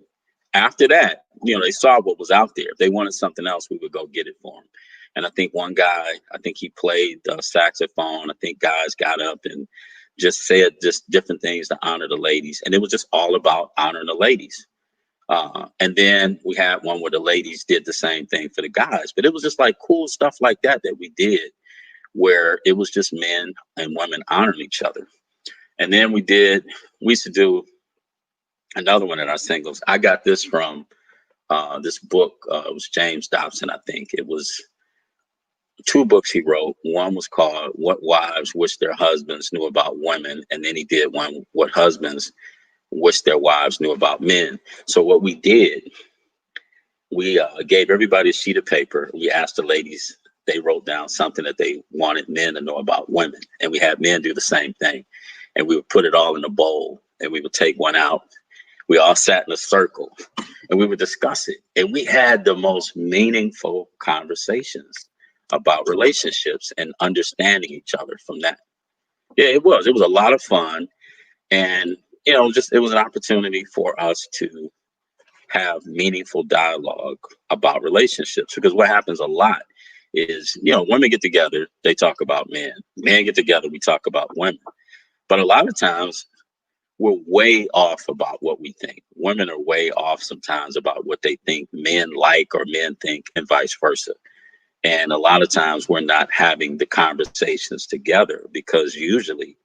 After that, they saw what was out there. If they wanted something else, we would go get it for them. And I think one guy, I think he played saxophone. I think guys got up and just said just different things to honor the ladies. And it was just all about honoring the ladies. And then we had one where the ladies did the same thing for the guys. But it was just like cool stuff like that we did, where it was just men and women honoring each other. And then we used to do another one in our singles. I got this from this book. It was James Dobson, I think. It was two books he wrote. One was called What Wives Wish Their Husbands Knew About Women, and then he did one, What Husbands Wish Their Wives Knew About Men. So what we did, we gave everybody a sheet of paper. We asked the ladies, they wrote down something that they wanted men to know about women, and we had men do the same thing. And we would put it all in a bowl, and we would take one out. We all sat in a circle and we would discuss it. And we had the most meaningful conversations about relationships and understanding each other from that. Yeah, it was. It was a lot of fun. And, just it was an opportunity for us to have meaningful dialogue about relationships. Because what happens a lot is, women get together, they talk about men. Men get together, we talk about women. But a lot of times we're way off about what we think. Women are way off sometimes about what they think men like or men think, and vice versa. And a lot of times we're not having the conversations together because usually,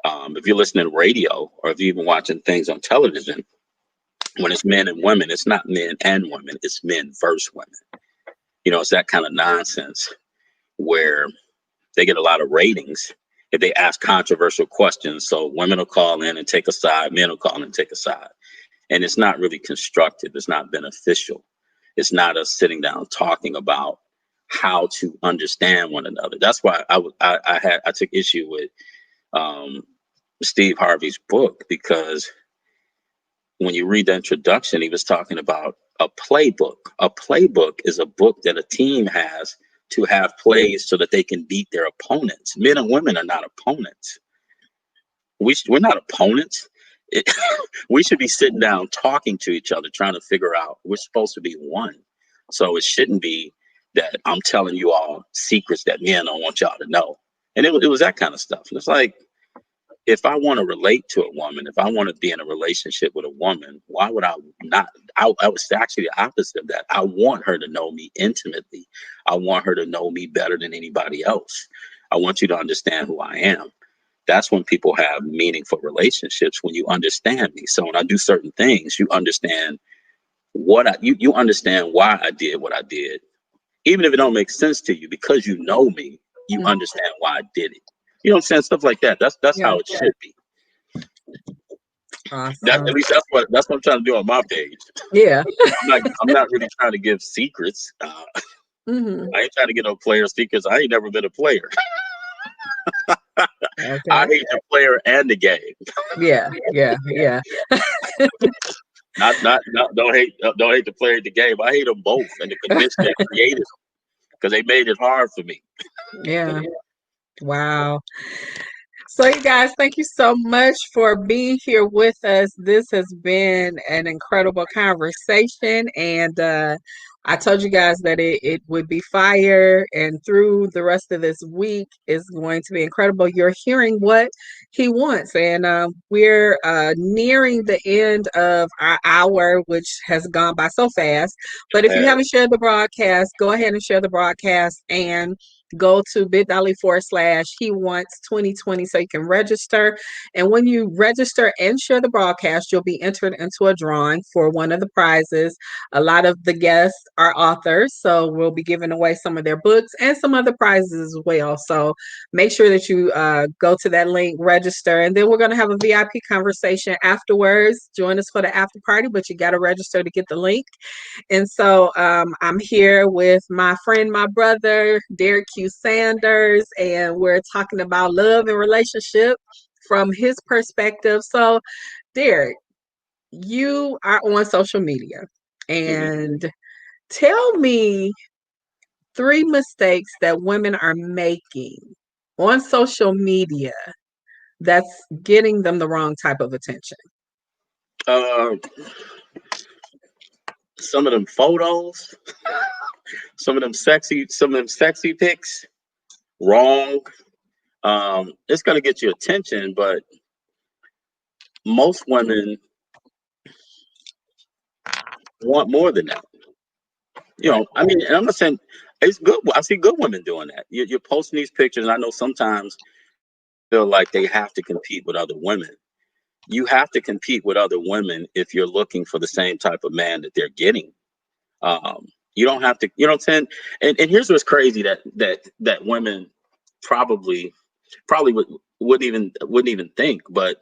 if you're listening to radio or if you're even watching things on television, when it's men and women, it's not men and women, it's men versus women. It's that kind of nonsense where they get a lot of ratings if they ask controversial questions. So women will call in and take a side, men will call in and take a side. And it's not really constructive. It's not beneficial. It's not us sitting down talking about how to understand one another. That's why I took issue with Steve Harvey's book, because when you read the introduction, he was talking about a playbook. A playbook is a book that a team has to have plays so that they can beat their opponents. Men and women are not opponents. We're not opponents. We should be sitting down talking to each other, trying to figure out we're supposed to be one. So it shouldn't be that I'm telling you all secrets that men don't want y'all to know. And it was that kind of stuff. And it's like, if I want to relate to a woman, if I want to be in a relationship with a woman, why would I not? I was actually the opposite of that. I want her to know me intimately. I want her to know me better than anybody else. I want you to understand who I am. That's when people have meaningful relationships, when you understand me. So when I do certain things, you understand you understand why I did what I did. Even if it don't make sense to you, because you know me, you understand why I did it. You know what I'm saying? Stuff like that. That's how it should be. Awesome. At least that's what I'm trying to do on my page. Yeah. I'm not really trying to give secrets. I ain't trying to get no player secrets. I ain't never been a player. Okay. I hate the player and the game. Yeah. Not don't hate the player and the game. I hate them both, and the convention that created them, because they made it hard for me. Yeah. Wow. So, you guys, thank you so much for being here with us. This has been an incredible conversation, and I told you guys that it would be fire, and through the rest of this week is going to be incredible. You're hearing what he wants, and we're nearing the end of our hour, which has gone by so fast. But if you haven't shared the broadcast, go ahead and share the broadcast and go to bit.ly/he wants 2020 so you can register. And when you register and share the broadcast, you'll be entered into a drawing for one of the prizes. A lot of the guests are authors, so we'll be giving away some of their books and some other prizes as well. So make sure that you go to that link, register, and then we're going to have a VIP conversation afterwards. Join us for the after party, but you got to register to get the link. And so I'm here with my friend, my brother, Derek Q. Sanders, and we're talking about love and relationship from his perspective. So, Derek, you are on social media, and tell me 3 mistakes that women are making on social media that's getting them the wrong type of attention. Some of them photos, some of them sexy pics, wrong. It's gonna get you attention, but most women want more than that. I mean, and I'm not saying it's good. I see good women doing that. You're posting these pictures, and I know sometimes feel like they have to compete with other women. You have to compete with other women if you're looking for the same type of man that they're getting. You don't have to, you know what I'm saying? And here's what's crazy that women probably wouldn't even think, but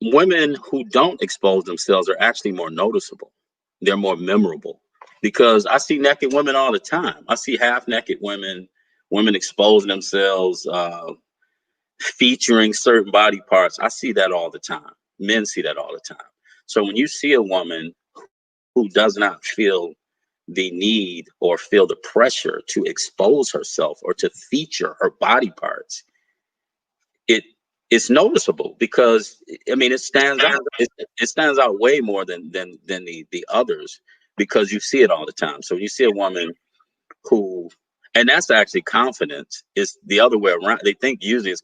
women who don't expose themselves are actually more noticeable. They're more memorable, because I see naked women all the time. I see half naked women exposing themselves, featuring certain body parts. I see that all the time. Men see that all the time. So when you see a woman who does not feel the need or feel the pressure to expose herself or to feature her body parts, it it's noticeable because I mean it stands out. It stands out way more than the others because you see it all the time. So you see a woman who, and that's actually confidence. Is the other way around. They think usually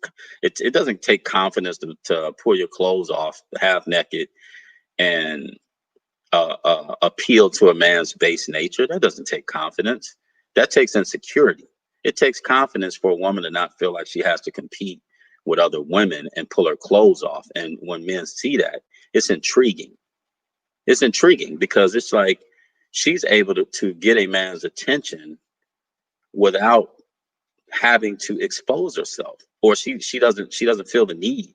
it doesn't take confidence to pull your clothes off half naked and appeal to a man's base nature. That doesn't take confidence. That takes insecurity. It takes confidence for a woman to not feel like she has to compete with other women and pull her clothes off. And when men see that, it's intriguing. It's intriguing because it's like she's able to get a man's attention without having to expose herself, or she doesn't feel the need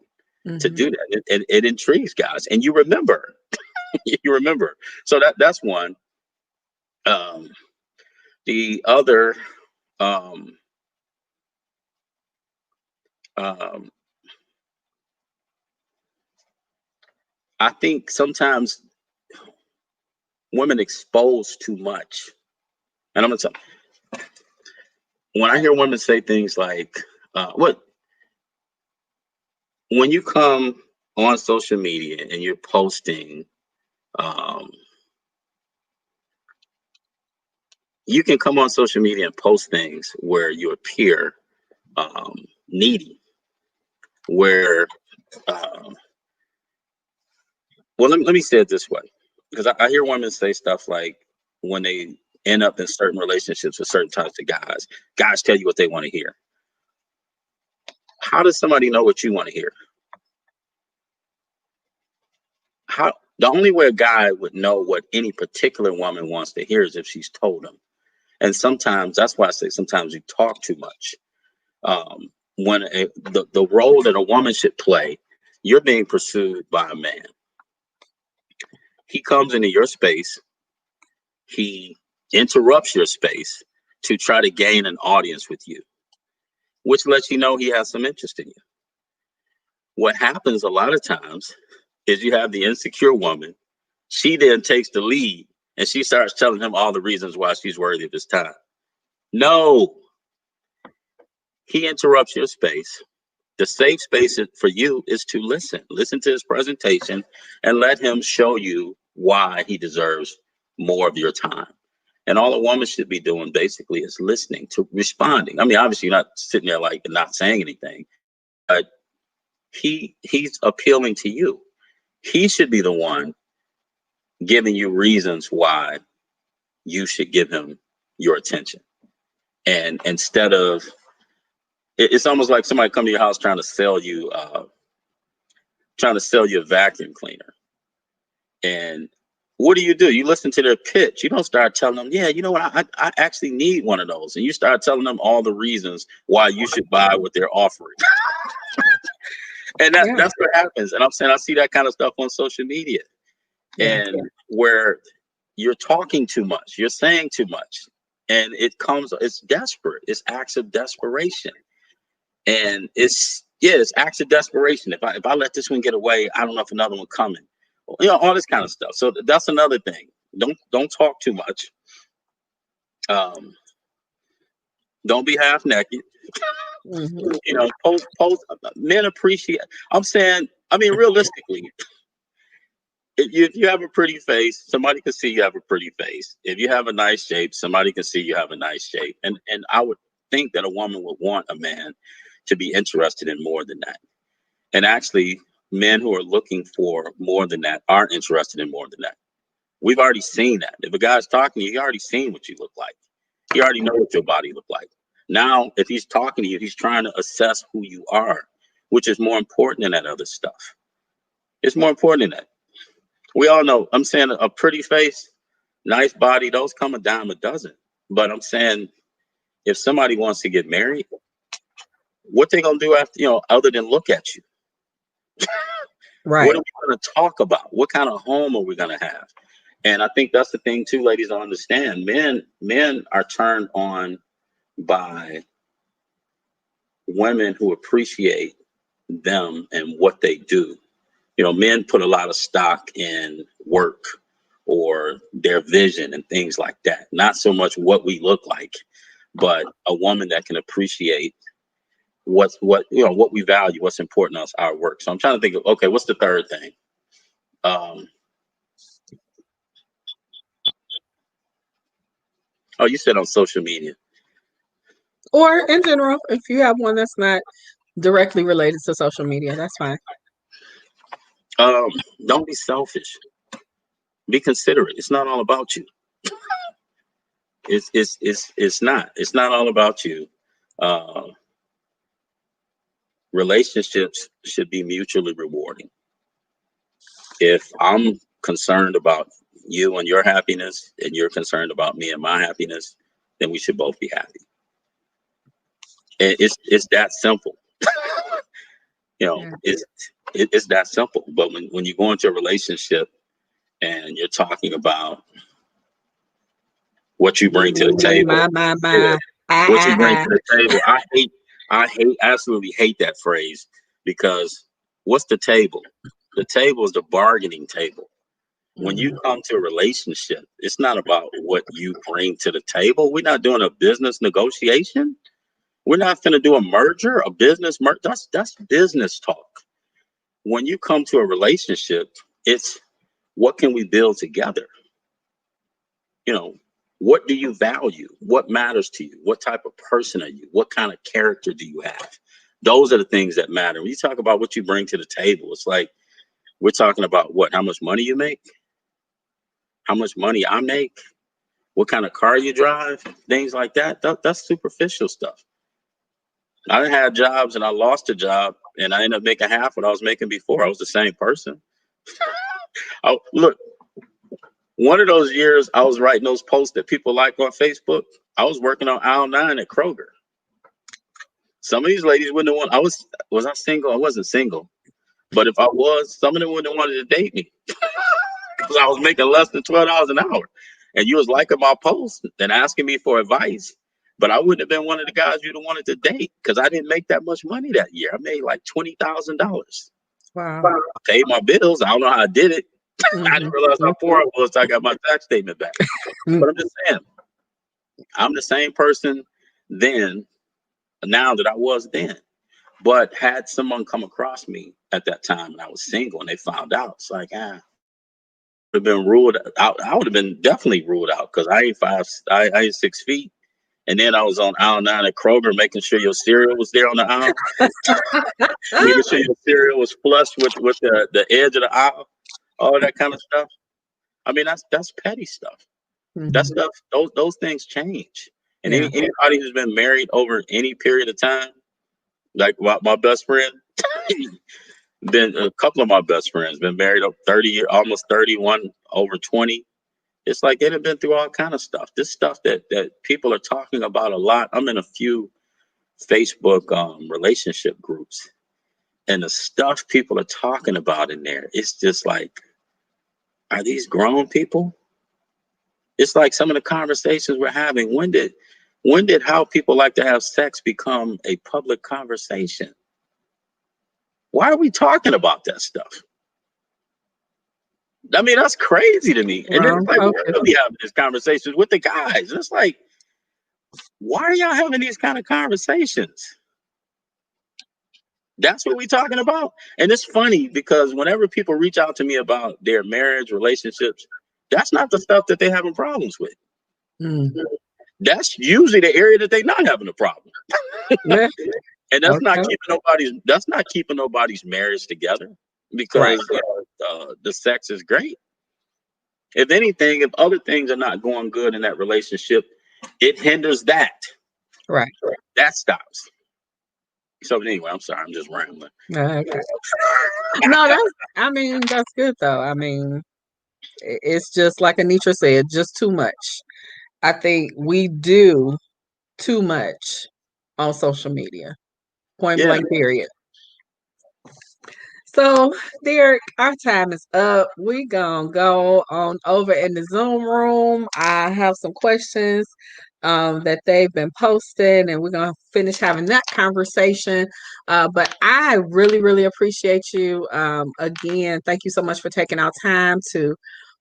to Hmm. do that. It intrigues guys, and you remember. You remember. So that's one. Um, the other, um, um, I think sometimes women expose too much. And I'm gonna tell when I hear women say things like, "What when you come on social media and you're posting, um, you can come on social media and post things where you appear needy, where um, well, let me say it this way, because I hear women say stuff like when they end up in certain relationships with certain types of guys, guys tell you what they want to hear. How does somebody know what you want to hear? How the only way a guy would know what any particular woman wants to hear is if she's told him. And sometimes that's why I say sometimes you talk too much. When the role that a woman should play, you're being pursued by a man. He comes into your space. He interrupts your space to try to gain an audience with you, which lets you know he has some interest in you. What happens a lot of times is you have the insecure woman. She then takes the lead and she starts telling him all the reasons why she's worthy of his time. No, he interrupts your space. The safe space for you is to listen to his presentation and let him show you why he deserves more of your time. And all a woman should be doing basically is listening to responding. I mean, obviously you're not sitting there like not saying anything, but he's appealing to you. He should be the one giving you reasons why you should give him your attention. And instead of it's almost like somebody come to your house trying to sell you a vacuum cleaner. And what do? You listen to their pitch. You don't start telling them, yeah, you know what, I actually need one of those. And you start telling them all the reasons why you should buy what they're offering. And Yeah. that's what happens. And I'm saying I see that kind of stuff on social media. Yeah. And where you're talking too much, you're saying too much. And it's desperate. It's acts of desperation. And it's acts of desperation. If I let this one get away, I don't know if another one coming. All this kind of stuff. So that's another thing. Don't talk too much. Um, don't be half naked. Hmm. Post. Men appreciate. I'm saying. I mean, realistically, if you have a pretty face, somebody can see you have a pretty face. If you have a nice shape, somebody can see you have a nice shape. And I would think that a woman would want a man to be interested in more than that. And actually, men who are looking for more than that aren't interested in more than that. We've already seen that. If a guy's talking to you, he already seen what you look like. He already know what your body look like. Now, if he's talking to you, he's trying to assess who you are, which is more important than that other stuff. It's more important than that. We all know. I'm saying a pretty face, nice body, those come a dime a dozen. But I'm saying if somebody wants to get married, what they gonna do after other than look at you? What Right. are we going to talk about? What kind of home are we going to have? And I think that's the thing too, ladies, to understand. Men are turned on by women who appreciate them and what they do. Men put a lot of stock in work or their vision and things like that. Not so much what we look like, but a woman that can appreciate what we value, what's important to us, our work. So I'm trying to think of, okay, what's the third thing? Um, oh, you said on social media. Or in general, if you have one that's not directly related to social media, that's fine. Um, don't be selfish. Be considerate. It's not all about you. It's not. It's not all about you. Uh, Relationships should be mutually rewarding. If I'm concerned about you and your happiness, and you're concerned about me and my happiness, then we should both be happy. And it's that simple. Yeah. It's that simple. But when you go into a relationship and you're talking about what you bring to the table, yeah, My. what you bring to Ah. the table, absolutely hate that phrase, because what's the table? The table is the bargaining table. When you come to a relationship, it's not about what you bring to the table. We're not doing a business negotiation. We're not going to do a merger, a business merger. That's business talk. When you come to a relationship, it's what can we build together? You know, what do you value? What matters to you? What type of person are you? What kind of character do you have? Those are the things that matter. When you talk about what you bring to the table, it's like we're talking about what, how much money you make, how much money I make, what kind of car you drive, things like that. That's superficial stuff. I had jobs and I lost a job and I ended up making half what I was making before. I was the same person. Oh, look, one of those years I was writing those posts that people like on Facebook. I was working on aisle 9 at Kroger. Some of these ladies wouldn't have wanted. Was I single? I wasn't single. But if I was, some of them wouldn't have wanted to date me because I was making less than $12 an hour. And you was liking my posts and asking me for advice. But I wouldn't have been one of the guys you'd have wanted to date because I didn't make that much money that year. I made like $20,000. Wow. I paid my bills. I don't know how I did it. I didn't realize how poor I was till I got my tax statement back. But I'm just saying, I'm the same person then, now that I was then. But had someone come across me at that time and I was single and they found out, it's like, would have been ruled out. I would have been definitely ruled out because I ain't 6 feet. And then I was on aisle 9 at Kroger making sure your cereal was there on the aisle, making sure your cereal was flush with the edge of the aisle, all that kind of stuff. I mean, that's petty stuff. That stuff, those things change. And Yeah. anybody who's been married over any period of time, like my best friend, been a couple of my best friends been married up 30 years, almost 31, over 20. It's like they've been through all kind of stuff. This stuff that people are talking about a lot. I'm in a few Facebook relationship groups, and the stuff people are talking about in there, it's just like, are these grown people? It's like some of the conversations we're having. When did how people like to have sex become a public conversation? Why are we talking about that stuff? I mean, that's crazy to me. And then it's like, we're really having these conversations with the guys. And it's like, why are y'all having these kind of conversations? That's what we're talking about. And it's funny because whenever people reach out to me about their marriage, relationships, that's not the stuff that they're having problems with. That's usually the area that they're not having a problem. Yeah. And that's not keeping nobody's marriage together because the sex is great. If anything, if other things are not going good in that relationship, it hinders that. Right. That stops. So anyway, I'm sorry, I'm just rambling. Okay. No, that's good though. I mean, it's just like Anitra said, just too much. I think we do too much on social media. Point Yeah. blank, period. So, Derek, our time is up. We gonna go on over in the Zoom room. I have some questions that they've been posting, and we're gonna finish having that conversation. But I really, really appreciate you. Again, thank you so much for taking our time to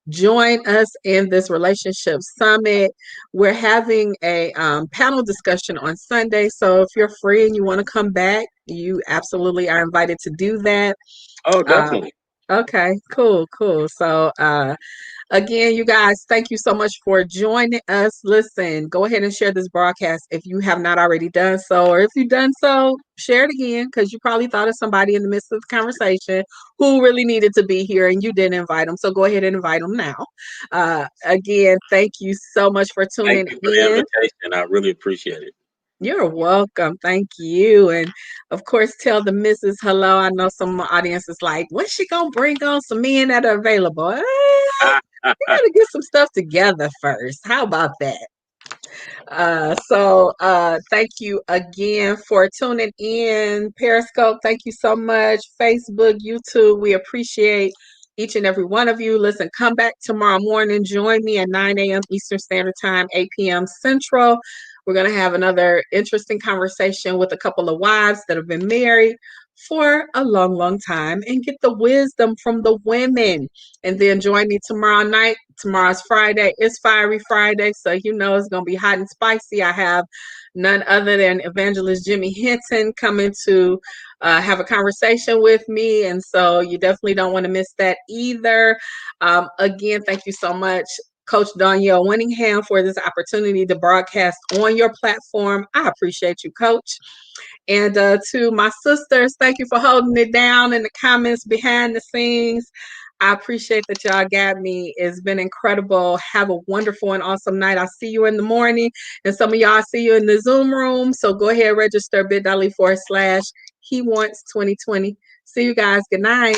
join us in this relationship summit. We're having a panel discussion on Sunday. So if you're free and you want to come back, you absolutely are invited to do that. Oh, Uh, definitely. okay, cool, cool. So again, you guys, thank you so much for joining us. Listen, go ahead and share this broadcast if you have not already done so, or if you've done so, share it again because you probably thought of somebody in the midst of the conversation who really needed to be here and you didn't invite them. So go ahead and invite them now. Again, thank you so much for Thank tuning you for the in. invitation. I really appreciate it. You're welcome. Thank you. And of course, tell the missus hello. I know some of my audience is like, when's she going to bring on some men that are available? We got to get some stuff together first. How about that? Thank you again for tuning in. Periscope, thank you so much. Facebook, YouTube, we appreciate each and every one of you. Listen, come back tomorrow morning. Join me at 9 a.m. Eastern Standard Time, 8 p.m. Central. We're going to have another interesting conversation with a couple of wives that have been married for a long, long time and get the wisdom from the women. And then join me tomorrow night. Tomorrow's Friday. It's Fiery Friday, so you know it's going to be hot and spicy. I have none other than Evangelist Jimmy Hinton coming to have a conversation with me. And so you definitely don't want to miss that either. Again, thank you so much, Coach Danielle Winningham, for this opportunity to broadcast on your platform. I appreciate you, Coach. And to my sisters, thank you for holding it down in the comments behind the scenes. I appreciate that y'all got me. It's been incredible. Have a wonderful and awesome night. I'll see you in the morning. And some of y'all see you in the Zoom room. So go ahead, register bit.ly/He Wants 2020. See you guys. Good night.